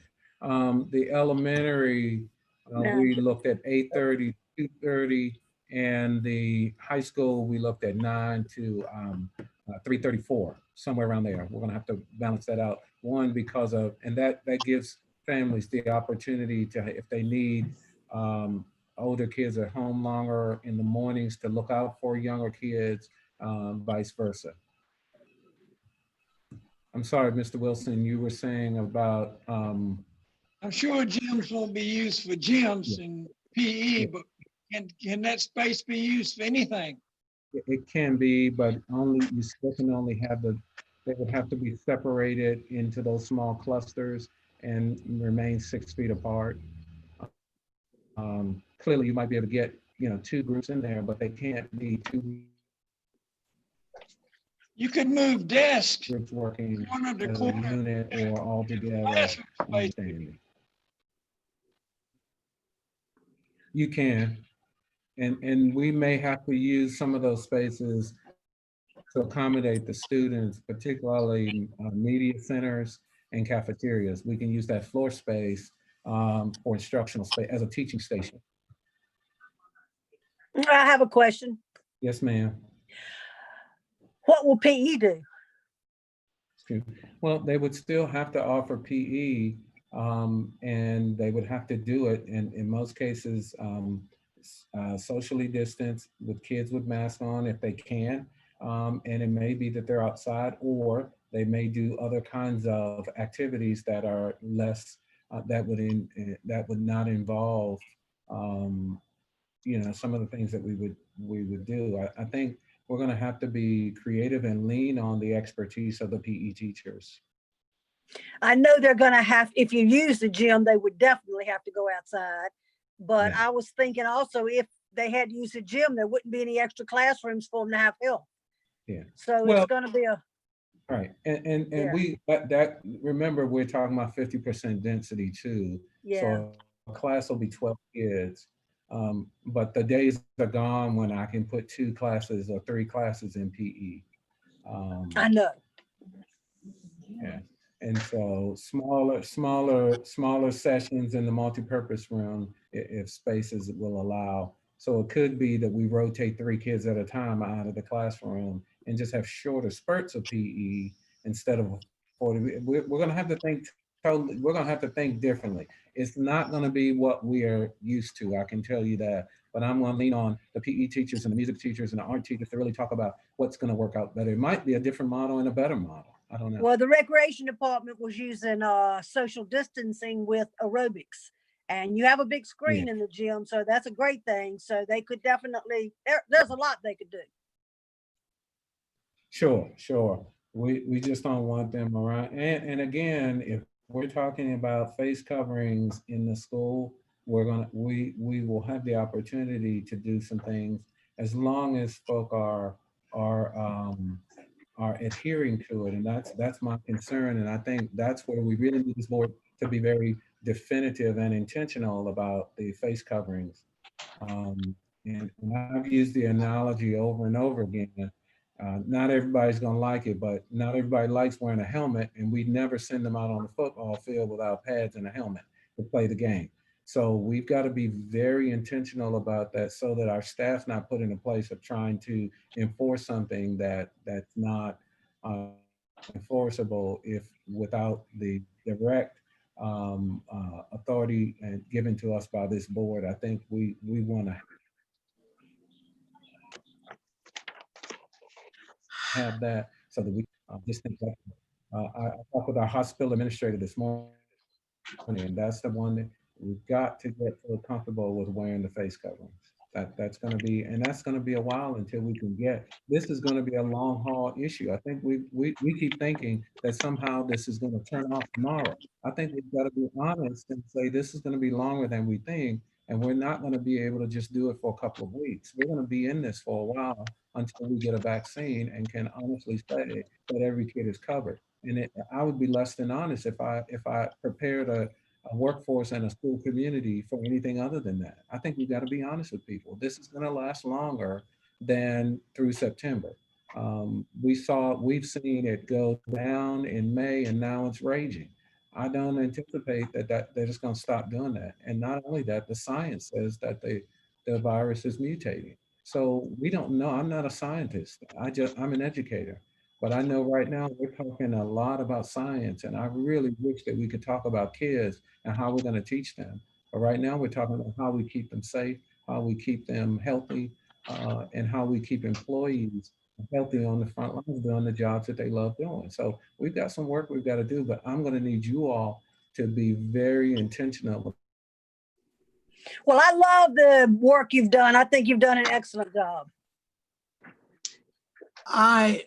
The elementary, we looked at 8:30, 2:30, and the high school, we looked at 9 to 3:34, somewhere around there. We're gonna have to balance that out. One, because of, and that gives families the opportunity to, if they need older kids at home longer in the mornings, to look out for younger kids, vice versa. I'm sorry, Mr. Wilson, you were saying about. I'm sure gyms won't be used for gyms and PE, but can that space be used for anything? It can be, but only, you still can only have they would have to be separated into those small clusters and remain 6 feet apart. Clearly you might be able to get, 2 groups in there, but they can't be 2 You could move desks, groups working corner to as a corner. unit or all together. Classroom space. You can, and we may have to use some of those spaces to accommodate the students, particularly media centers and cafeterias. We can use that floor space for instructional space as a teaching station. I have a question. Yes, ma'am. What will PE do? Well, they would still have to offer PE, and they would have to do it in most cases, socially distanced with kids with masks on if they can. And it may be that they're outside, or they may do other kinds of activities that are less, that would not involve, some of the things that we would do. I think we're going to have to be creative and lean on the expertise of the PE teachers. I know they're gonna have, if you use the gym, they would definitely have to go outside. But Yeah. I was thinking also, if they had to use the gym, there wouldn't be any extra classrooms for them to have help. Yeah. So Well, it's gonna be a, right. And Yeah. that remember, we're talking about 50% density too. yeah, So a class will be 12 kids. But the days are gone when I can put 2 classes or 3 classes in PE. I know. Yeah. And so smaller sessions in the multipurpose room if spaces will allow. So it could be that we rotate 3 kids at a time out of the classroom and just have shorter spurts of PE instead of 40. We're going to have to think totally, we're going to have to think differently. It's not going to be what we are used to, I can tell you that. But I'm going to lean on the PE teachers and the music teachers and the art teachers to really talk about what's going to work out better. It might be a different model and a better model. I don't know. Well, the recreation department was using social distancing with aerobics. And you have a big screen in the gym, so that's a great thing. So they could definitely, there's a lot they could do. Sure. We just don't want them around. And again, if we're talking about face coverings in the school, we will have the opportunity to do some things as long as folk are adhering to it. And that's my concern. And I think that's where we really need this board to be very definitive and intentional about the face coverings. And I've used the analogy over and over again. Not everybody's gonna like it, but not everybody likes wearing a helmet, and we never send them out on the football field without pads and a helmet to play the game. So we've got to be very intentional about that so that our staff's not put in a place of trying to enforce something that's not enforceable if without the direct authority and given to us by this board. I think we want to have that so that we just think that I talked with our hospital administrator this morning, and that's the one that we've got to get so comfortable with wearing the face coverings. That's going to be, and that's going to be a while until we can get. This is going to be a long haul issue. I think we keep thinking that somehow this is going to turn off tomorrow. I think we've got to be honest and say this is going to be longer than we think, and we're not going to be able to just do it for a couple of weeks. We're going to be in this for a while until we get a vaccine and can honestly say that every kid is covered. And I would be less than honest if I prepared a workforce and a school community for anything other than that. I think we've got to be honest with people. This is going to last longer than through September. We've seen it go down in May, and now it's raging. I don't anticipate that they're just going to stop doing that. And not only that, the science says that the virus is mutating. So we don't know. I'm not a scientist. I'm an educator. But I know right now we're talking a lot about science, and I really wish that we could talk about kids and how we're going to teach them. But right now we're talking about how we keep them safe, how we keep them healthy, and how we keep employees healthy on the front lines doing the jobs that they love doing. So we've got some work we've got to do, but I'm going to need you all to be very intentional. Well, I love the work you've done. I think you've done an excellent job.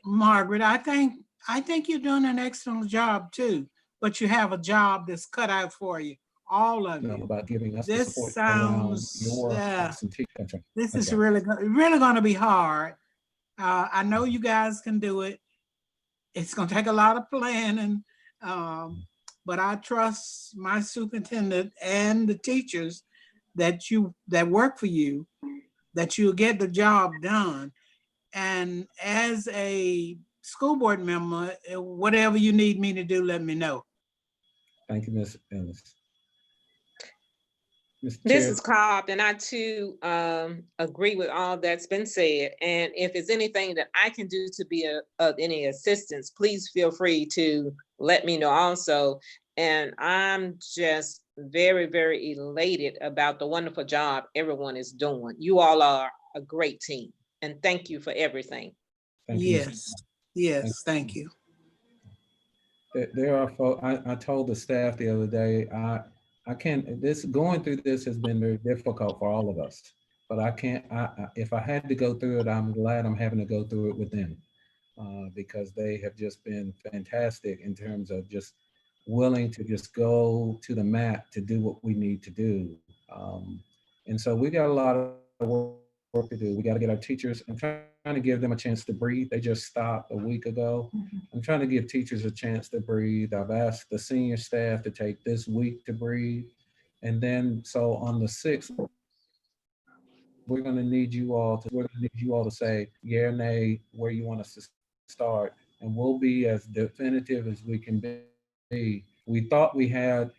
Margaret, I think you're doing an excellent job too, but you have a job that's cut out for you, all of you. About giving us the This support sounds, around your absentee. this is really going to be hard. I know you guys can do it. It's going to take a lot of planning, but I trust my superintendent and the teachers that work for you, that you'll get the job done. And as a school board member, whatever you need me to do, let me know. Thank you, Ms. Ellis. Mr. This Chair. is Cobb, and I too agree with all that's been said. And if there's anything that I can do to be of any assistance, please feel free to let me know also. And I'm just very, very elated about the wonderful job everyone is doing. You all are a great team, and thank you for everything. Thank you, Ms. Yes, yes, thank you. There are folks, I told the staff the other day, I can't, going through this has been very difficult for all of us. But I can't, if I had to go through it, I'm glad I'm having to go through it with them. Because they have just been fantastic in terms of just willing to just go to the mat to do what we need to do. And so we got a lot of work to do. We got to get our teachers, I'm trying to give them a chance to breathe. They just stopped a week ago. I'm trying to give teachers a chance to breathe. I've asked the senior staff to take this week to breathe. And then, so on the 6th, we're going to need you all to say yeah or nay, where you want us to start. And we'll be as definitive as we can be. We thought we had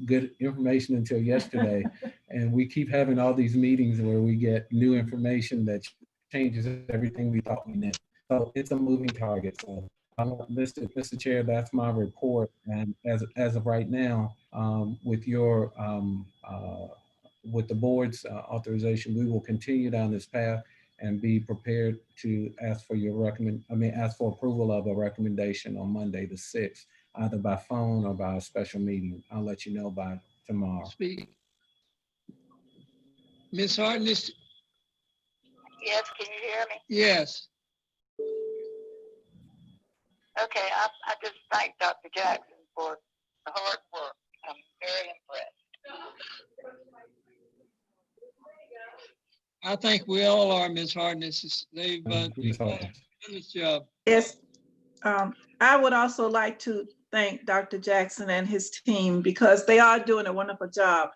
good information until yesterday, and we keep having all these meetings where we get new information that changes everything we thought we knew. So it's a moving target. So Mr. Chair, that's my report. And as of right now, with your with the board's authorization, we will continue down this path and be prepared to ask for your ask for approval of a recommendation on Monday the 6th, either by phone or by a special meeting. I'll let you know by tomorrow. Speak. Ms. Hartness? Yes, can you hear me? Yes. Okay, I just thank Dr. Jackson for the hard work. I'm very impressed. I think we all are, Ms. Hartness. They've done a tremendous job. Yes, I would also like to thank Dr. Jackson and his team because they are doing a wonderful job.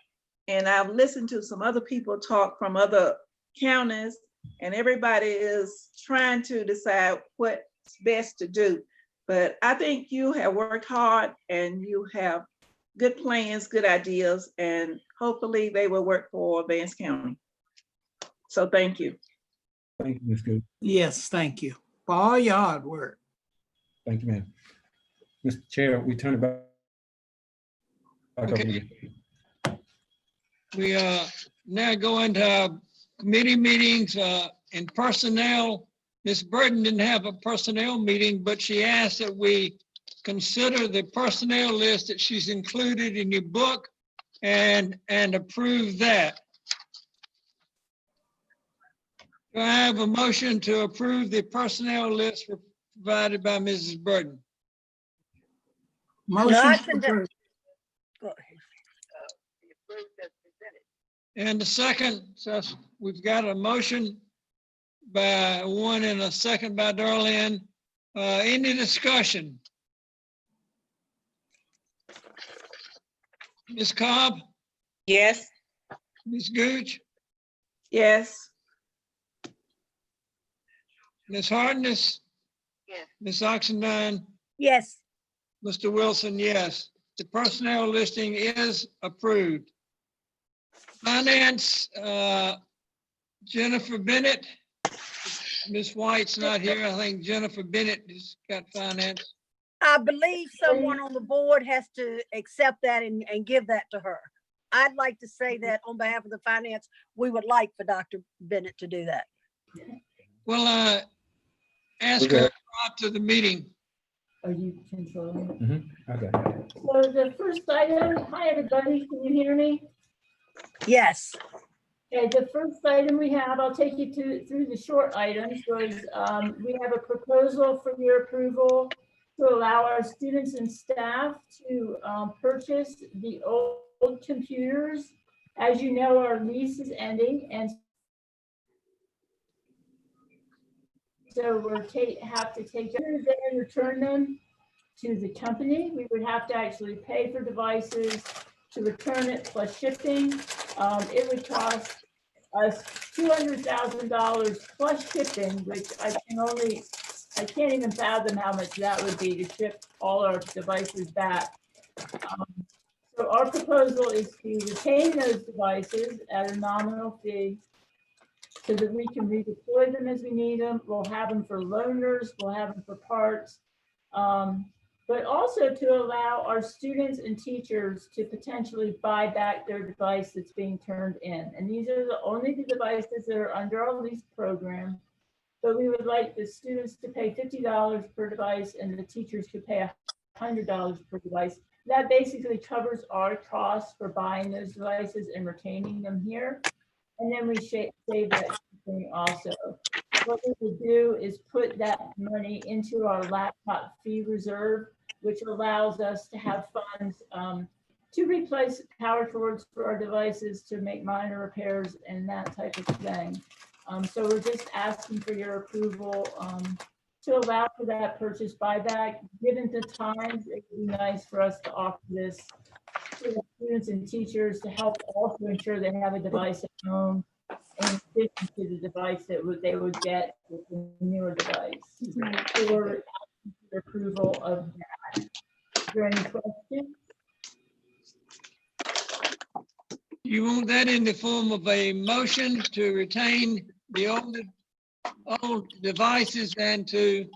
And I've listened to some other people talk from other counties, and everybody is trying to decide what's best to do. But I think you have worked hard and you have good plans, good ideas, and hopefully they will work for Vance County. So thank you. Thank you, Ms. Good. Yes, thank you for all your hard work. Thank you, ma'am. Mr. Chair, we turn it back over to you. We now go into our committee meetings and personnel. Ms. Burton didn't have a personnel meeting, but she asked that we consider the personnel list that she's included in your book and approve that. Do I have a motion to approve the personnel list provided by Mrs. Burton? Motion approved. And the second, so we've got a motion by one and a second by Darlene. Any discussion? Ms. Cobb? Yes. Ms. Gooch? Yes. Ms. Hartness? Yes. Ms. Oxendine? Yes. Mr. Wilson, yes. The personnel listing is approved. Finance, Jennifer Bennett. Ms. White's not here. I think Jennifer Bennett has got finance. I believe someone on the board has to accept that and give that to her. I'd like to say that on behalf of the finance, we would like for Dr. Bennett to do that. Well, ask her after the meeting. Are you controlling? Okay. So the first item, hi, everybody, can you hear me? Yes. Okay, the first item we have, I'll take you through the short items, was we have a proposal for your approval to allow our students and staff to purchase the old computers. As you know, our lease is ending, and so we're have to take them and return them to the company. We would have to actually pay for devices to return it plus shipping. It would cost us $200,000 plus shipping, which I can't even fathom how much that would be to ship all our devices back. So our proposal is to retain those devices at a nominal fee so that we can redeploy them as we need them. We'll have them for loaners, we'll have them for parts. But also to allow our students and teachers to potentially buy back their device that's being turned in. And these are only the devices that are under our lease program. But we would like the students to pay $50 per device and the teachers to pay $100 per device. That basically covers our costs for buying those devices and retaining them here. And then we save that money also. What we would do is put that money into our laptop fee reserve, which allows us to have funds to replace power cords for our devices, to make minor repairs and that type of thing. So we're just asking for your approval to allow for that purchase buyback. Given the times, it would be nice for us to offer this to the students and teachers to help also ensure they have a device at home in addition to the device that they would get with the newer device. So we're asking for approval of that. Is there any questions? You want that in the form of a motion to retain the old devices and to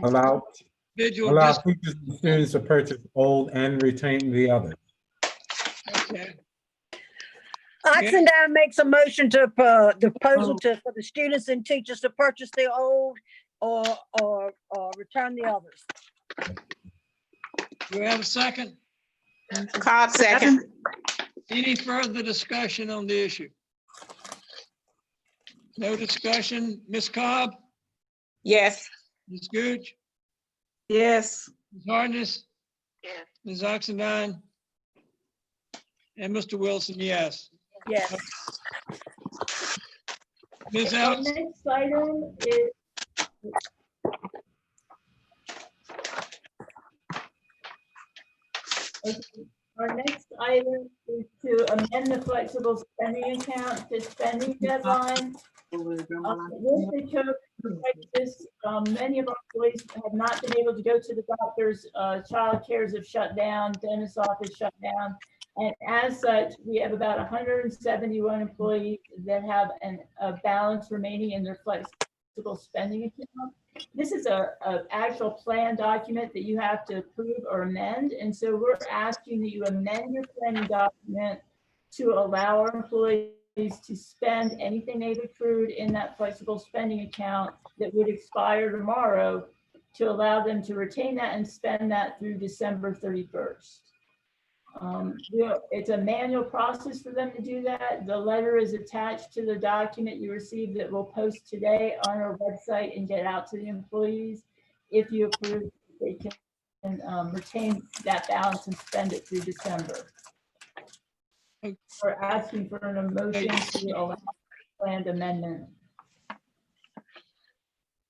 Allow visual. teachers and students to purchase old and retain the other. Okay. Oxendine makes a motion to, the proposal for the students and teachers to purchase the old or return the others. Do we have a second? Cobb second. Any further discussion on the issue? No discussion. Ms. Cobb? Yes. Ms. Gooch? Yes. Ms. Harness? Yes. Ms. Oxendine? And Mr. Wilson, yes. Yes. Ms. Our Ellis? next item is our next item is to amend the flexible spending account to spending deadline. With the COVID crisis, many of our employees have not been able to go to the doctors. Child cares have shut down, dentist office shut down. And as such, we have about 171 employees that have a balance remaining in their flexible spending account. This is a actual plan document that you have to approve or amend. And so we're asking that you amend your planning document to allow our employees to spend anything they've accrued in that flexible spending account that would expire tomorrow, to allow them to retain that and spend that through December 31st. It's a manual process for them to do that. The letter is attached to the document you received that we'll post today on our website and get out to the employees. If you approve, they can retain that balance and spend it through December. We're asking for an emotion to allow planned amendment.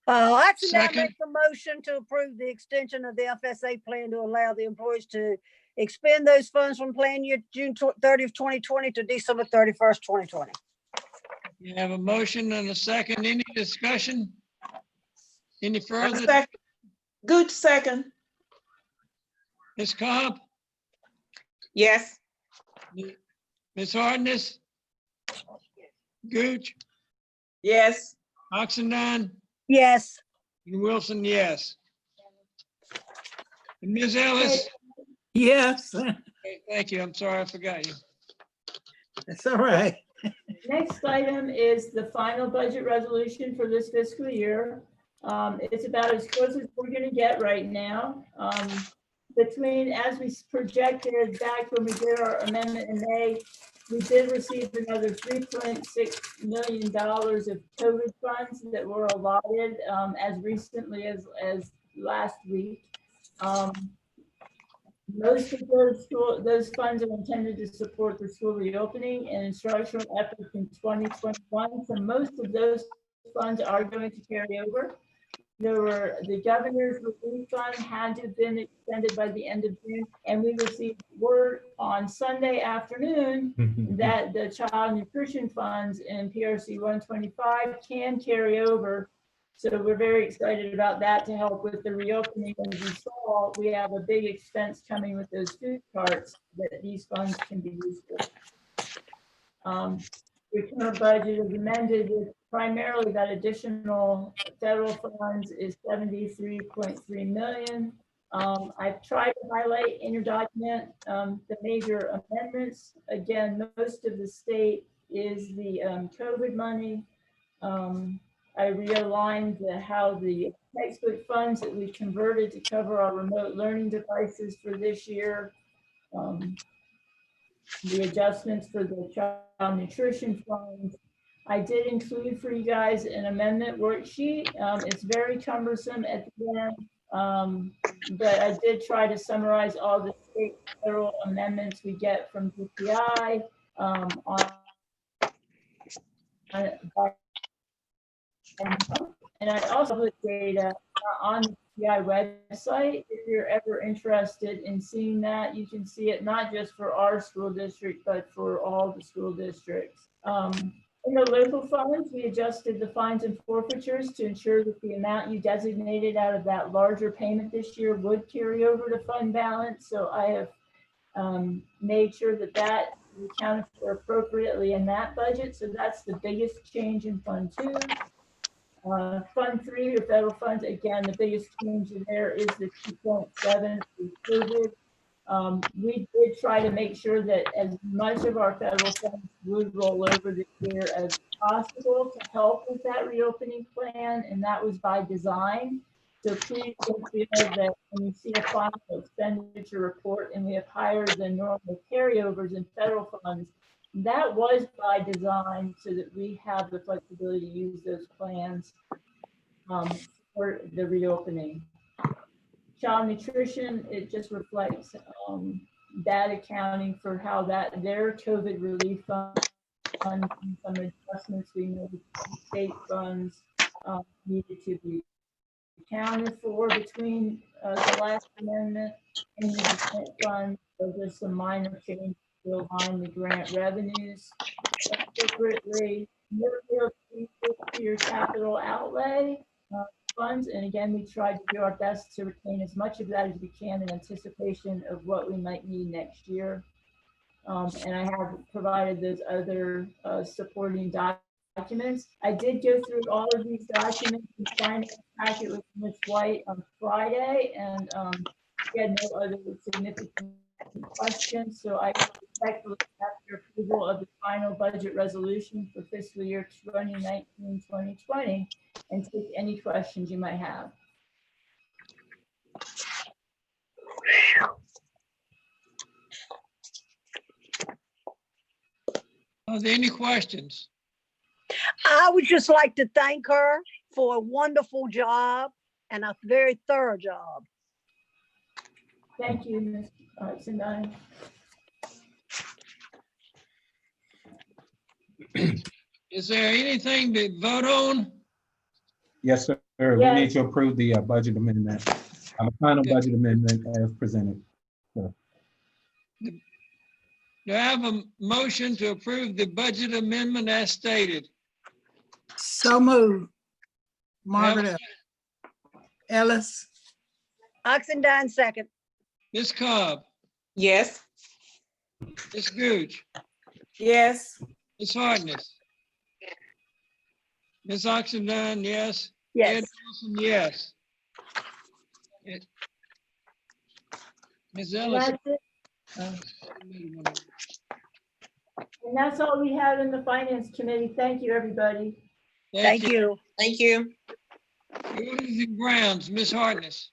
Oxendine Second. makes a motion to approve the extension of the FSA plan to allow the employees to expend those funds from plan year June 30th, 2020 to December 31st, 2020. You have a motion and a second. Any discussion? Any further? Good second. Ms. Cobb? Yes. Ms. Harness? Gooch? Yes. Oxendine? Yes. And Wilson, yes. And Ms. Ellis? Yes, Okay, thank you. I'm sorry, I forgot you. that's all right. Next item is the final budget resolution for this fiscal year. It's about as close as we're gonna get right now. Between, as we projected back when we did our amendment in May, we did receive another $3.6 million of COVID funds that were allotted as recently as last week. Most of those funds are intended to support the school reopening and instructional efforts in 2021. So most of those funds are going to carry over. The governor's relief fund had to have been extended by the end of June, and we received word on Sunday afternoon that the child nutrition funds in PRC 125 can carry over So we're very excited about that to help with the reopening. As you saw, we have a big expense coming with those food carts that these funds can be used for. Return budget is amended with primarily that additional federal funds is 73.3 million. I've tried to highlight in your document the major amendments. Again, most of the state is the COVID money. I realigned how the textbook funds that we converted to cover our remote learning devices for this year. The adjustments for the child nutrition funds. I did include for you guys an amendment worksheet. It's very cumbersome at the end, but I did try to summarize all the state federal amendments we get from DPI and I also put data on the DPI website. If you're ever interested in seeing that, you can see it not just for our school district, but for all the school districts. In the local funds, we adjusted the fines and forfeitures to ensure that the amount you designated out of that larger payment this year would carry over to fund balance. So I have made sure that that is accounted for appropriately in that budget. So that's the biggest change in Fund 2. Fund 3, or federal funds, again, the biggest change in there is the 2.7 for COVID. We did try to make sure that as much of our federal funds would roll over this year as possible to help with that reopening plan, and that was by design. So please don't feel that when you see a final expenditure report and we have higher than normal carryovers in federal funds, that was by design so that we have the flexibility to use those plans for the reopening. Child nutrition, it just reflects that accounting for how that their COVID relief fund and some adjustments we made to state funds needed to be accounted for between the last amendment and the defense fund. So there's some minor changes to align the grant revenues appropriately. Your capital outlay funds, and again, we tried to do our best to retain as much of that as we can in anticipation of what we might need next year. And I have provided those other supporting documents. I did go through all of these documents and sign a packet with Ms. White on Friday, and we had no other significant questions. So I respectfully ask your approval of the final budget resolution for fiscal year 2019-2020 and take any questions you might have. Are there any questions? I would just like to thank her for a wonderful job and a very thorough job. Thank you, Ms. Sindani. Is there anything to vote on? Yes, sir. We Yes. need to approve the budget amendment, final budget amendment as presented. Do I have a motion to approve the budget amendment as stated? So moved. Margaret Ellis. Oxendine second. Ms. Cobb, Yes. Ms. Gooch, Yes. Ms. Hartness. Ms. Oxendine, yes. Yes. Ed Wilson, yes. Ms. Ellis. That's it. And that's all we have in the finance committee. Thank you, everybody. Thank you. Thank you. Buildings and grounds, Ms. Hartness.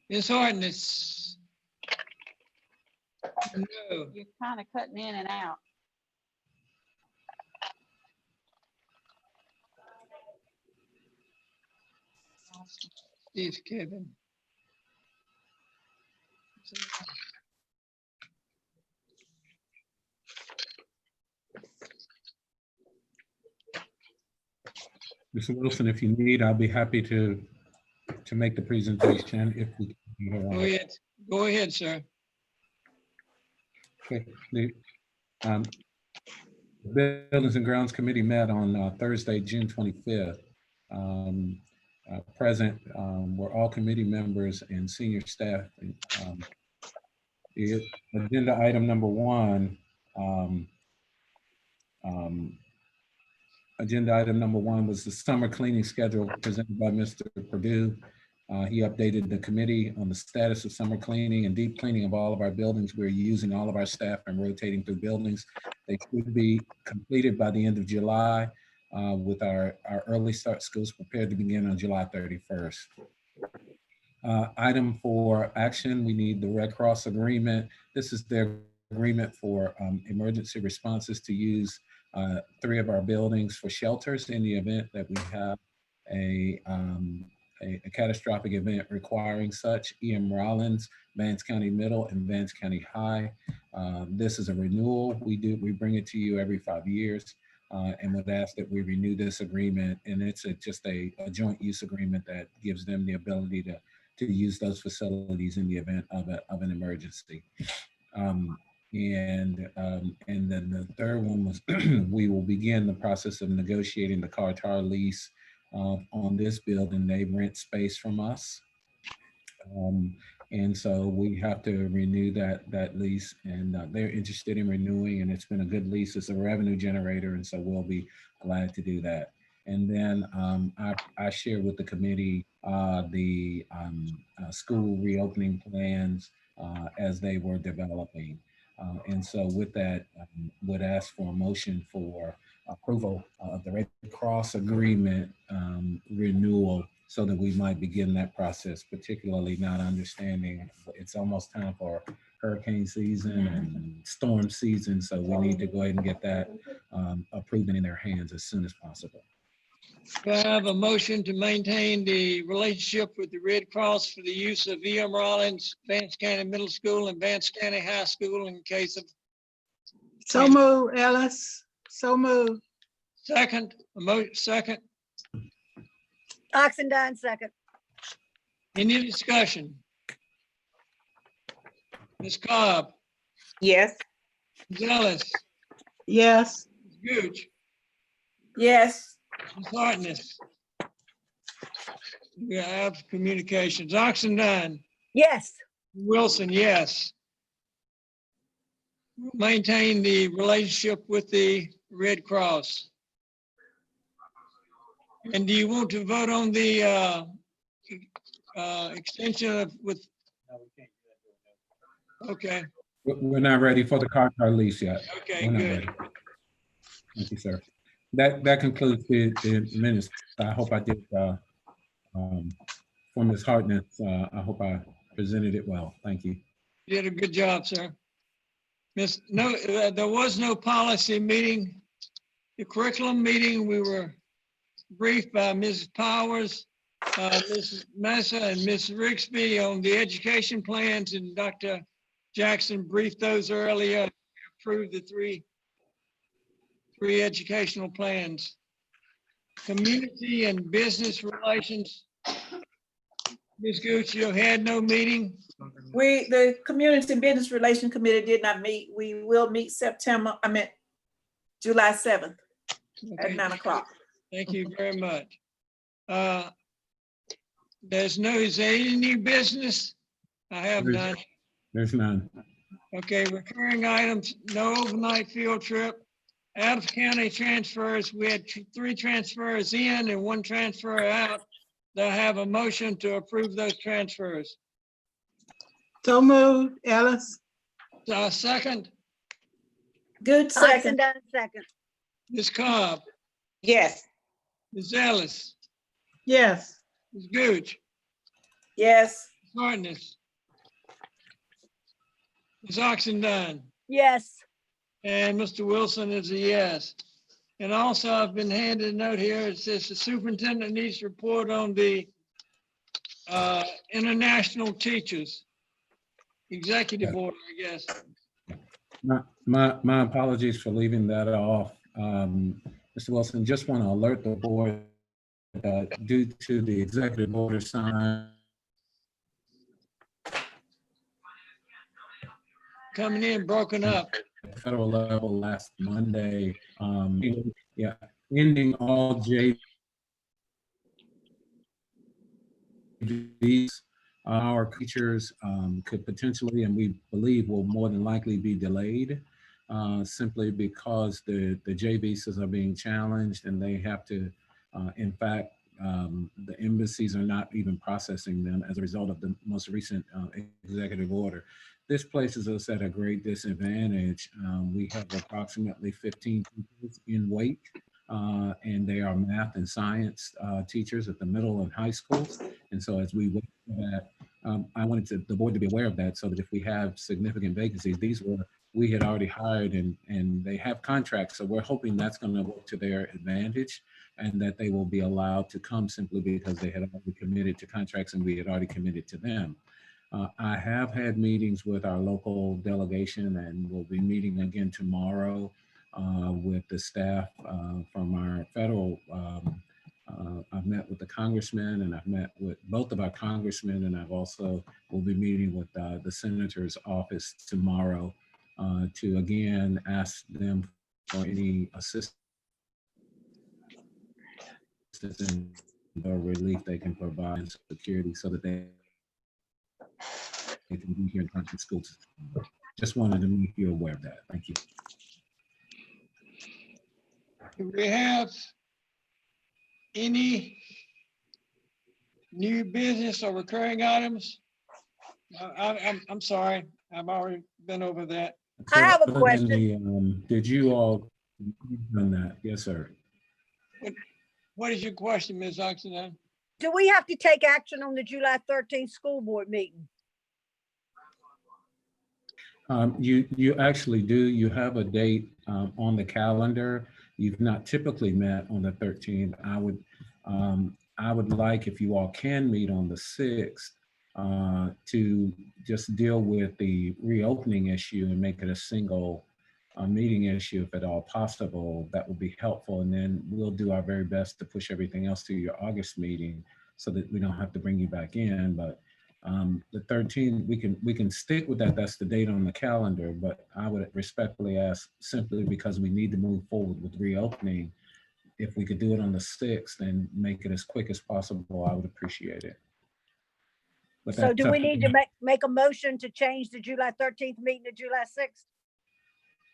Ms. Hartness. No. You're kind of cutting in and out. Steve, Kevin. Mr. Wilson, if you need, I'll be happy to to make the presentation if we can. Go ahead. Go ahead, sir. Okay. The Buildings and Grounds Committee met on Thursday, June 25th. Present were all committee members and senior staff. The agenda item number one, was the summer cleaning schedule presented by Mr. Purdue. He updated the committee on the status of summer cleaning and deep cleaning of all of our buildings. We're using all of our staff and rotating through buildings. They should be completed by the end of July with our early start schools prepared to begin on July 31st. Item for action, we need the Red Cross agreement. This is their agreement for emergency responses to use 3 of our buildings for shelters in the event that we have a catastrophic event requiring such. E.M. Rollins, Vance County Middle, and Vance County High. This is a renewal. We bring it to you every 5 years and would ask that we renew this agreement. And it's just a joint use agreement that gives them the ability to use those facilities in the event of an emergency. And then the third one was we will begin the process of negotiating the Cartar lease on this building. They rent space from us. And so we have to renew that lease, and they're interested in renewing, and it's been a good lease. It's a revenue generator, and so we'll be glad to do that. And then I shared with the committee the school reopening plans as they were developing. And so with that, would ask for a motion for approval of the Red Cross agreement renewal so that we might begin that process, particularly not understanding it's almost time for hurricane season and storm season. So we need to go ahead and get that approved and in their hands as soon as possible. Do I have a motion to maintain the relationship with the Red Cross for the use of E.M. Rollins, Vance County Middle School, and Vance County High School in case of? So move, Ellis. So move. Second, second. Oxendine, second. Any discussion? Ms. Cobb, Yes. Ms. Ellis, Yes. Ms. Gooch, Yes. Ms. Hartness. We have communications. Oxendine, Yes. Wilson, yes. Maintain the relationship with the Red Cross. And do you want to vote on the extension of with? Okay, We're not ready for the Cartar lease yet. okay, We're not good. ready. Thank you, sir. That concludes the minutes. I hope I did, for Ms. Hartnett, I hope I presented it well. Thank you. You did a good job, sir. There was no policy meeting. The curriculum meeting, we were briefed by Mrs. Powers, Mrs. Massa, and Ms. Rigsby on the education plans, and Dr. Jackson briefed those earlier, approved the three educational plans. Community and business relations. Ms. Gooch, you had no meeting? The Community and Business Relations Committee did not meet. We will meet July 7th at 9 o'clock. Thank you very much. Is there any new business? I have none. There's none. Okay, recurring items, no overnight field trip. Out of county transfers, we had 3 transfers in and 1 transfer out. Do I have a motion to approve those transfers? So move, Ellis. Second, Good second. Oxendine, second. Ms. Cobb, Yes. Ms. Ellis, Yes. Ms. Gooch, Yes. Ms. Hartness, Ms. Oxendine, Yes. and Mr. Wilson is a yes. And also I've been handed a note here. It says the superintendent needs to report on the international teachers. Executive order, I guess. My apologies for leaving that off. Mr. Wilson, just want to alert the board due to the executive order signed Coming in broken up. at the federal level last Monday, yeah, ending all JVs, our teachers could potentially, and we believe will more than likely be delayed, simply because the J visas are being challenged and they have to, in fact, the embassies are not even processing them as a result of the most recent executive order. This places us at a great disadvantage. We have approximately 15 teachers in wait, and they are math and science teachers at the middle and high schools. And so as we wait for that, I wanted the board to be aware of that, so that if we have significant vacancies, we had already hired and they have contracts. So we're hoping that's going to work to their advantage, and that they will be allowed to come simply because they had already committed to contracts and we had already committed to them. I have had meetings with our local delegation, and we'll be meeting again tomorrow with the staff from our federal. I've met with the congressman, and I've met with both of our congressmen, and I've also will be meeting with the senator's office tomorrow to again ask them for any assistance and relief they can provide in security, so that they can be here in country schools. Just wanted to make you aware of that. Thank you. Do we have any new business or recurring items? I'm sorry, I've already been over that. I have a Other than question. did you all done that? Yes, sir. What is your question, Ms. Oxenden? Do we have to take action on the July 13th school board meeting? You actually do. You have a date on the calendar. You've not typically met on the 13th. I would like, if you all can meet on the 6th, to just deal with the reopening issue and make it a single meeting issue, if at all possible. That would be helpful. And then we'll do our very best to push everything else to your August meeting so that we don't have to bring you back in. But the 13th, we can stick with that. That's the date on the calendar, but I would respectfully ask, simply because we need to move forward with reopening, if we could do it on the 6th and make it as quick as possible, I would appreciate it. But So that's do up we to need you. to make a motion to change the July 13th meeting to July 6th?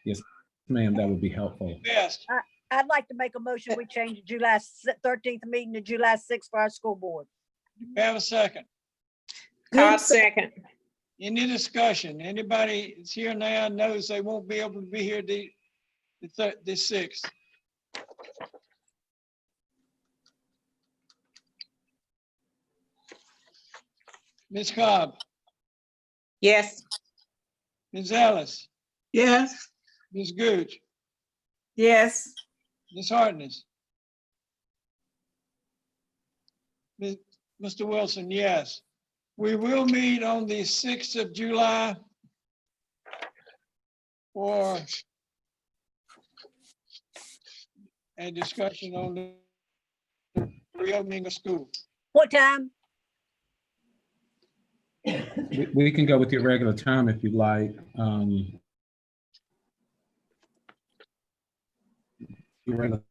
Yes, ma'am, that would be helpful. Best. I'd like to make a motion, we change the July 13th meeting to July 6th for our school board. Do we have a second? Cobb second. Any discussion? Anybody that's here now knows they won't be able to be here the 6th. Ms. Cobb, Yes. Ms. Ellis, Yes. Ms. Gooch, Yes. Ms. Hartness. Mr. Wilson, yes. We will meet on the 6th of July for a discussion on the reopening of school. What time? We can go with your regular time if you'd like. Your regular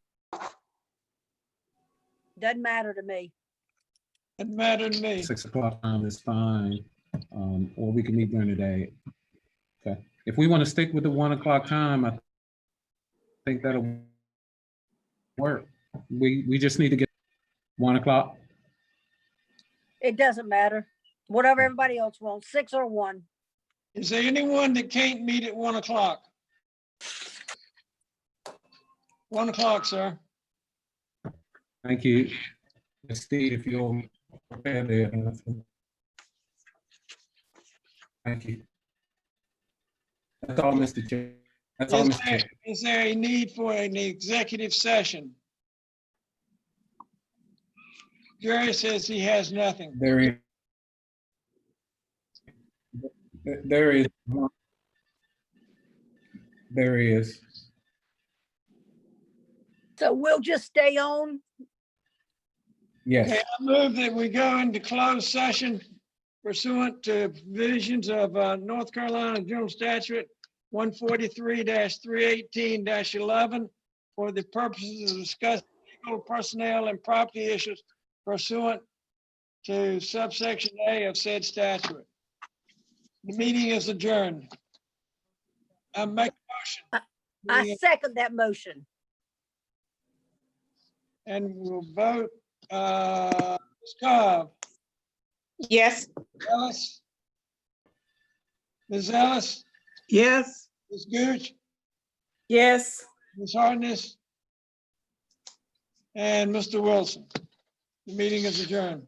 Doesn't matter to me. Doesn't matter to me. 6 o'clock time is fine, or we can meet during the day. Okay, if we want to stick with the 1 o'clock time, I think that'll work. We just need to get 1 o'clock. It doesn't matter. Whatever everybody else wants, 6 or 1. Is there anyone that can't meet at 1 o'clock? 1 o'clock, sir. Thank you. Steve, if you'll prepare there. Thank you. That's all, Mr. Chair. That's all, Mr. Chair. Is there a need for an executive session? Jerry says he has nothing. There is. There is. There is. So we'll just stay on. Yes. Okay, I move that we go into closed session pursuant to provisions of North Carolina General Statute 143-318-11 for the purposes of discussing legal, personnel, and property issues pursuant to subsection A of said statute. The meeting is adjourned. I make a motion. I Meeting- second that motion. And we'll vote, Ms. Cobb, Yes. Ellis. Ms. Ellis, Yes. Ms. Gooch, Yes. Ms. Hartness, and Mr. Wilson. The meeting is adjourned.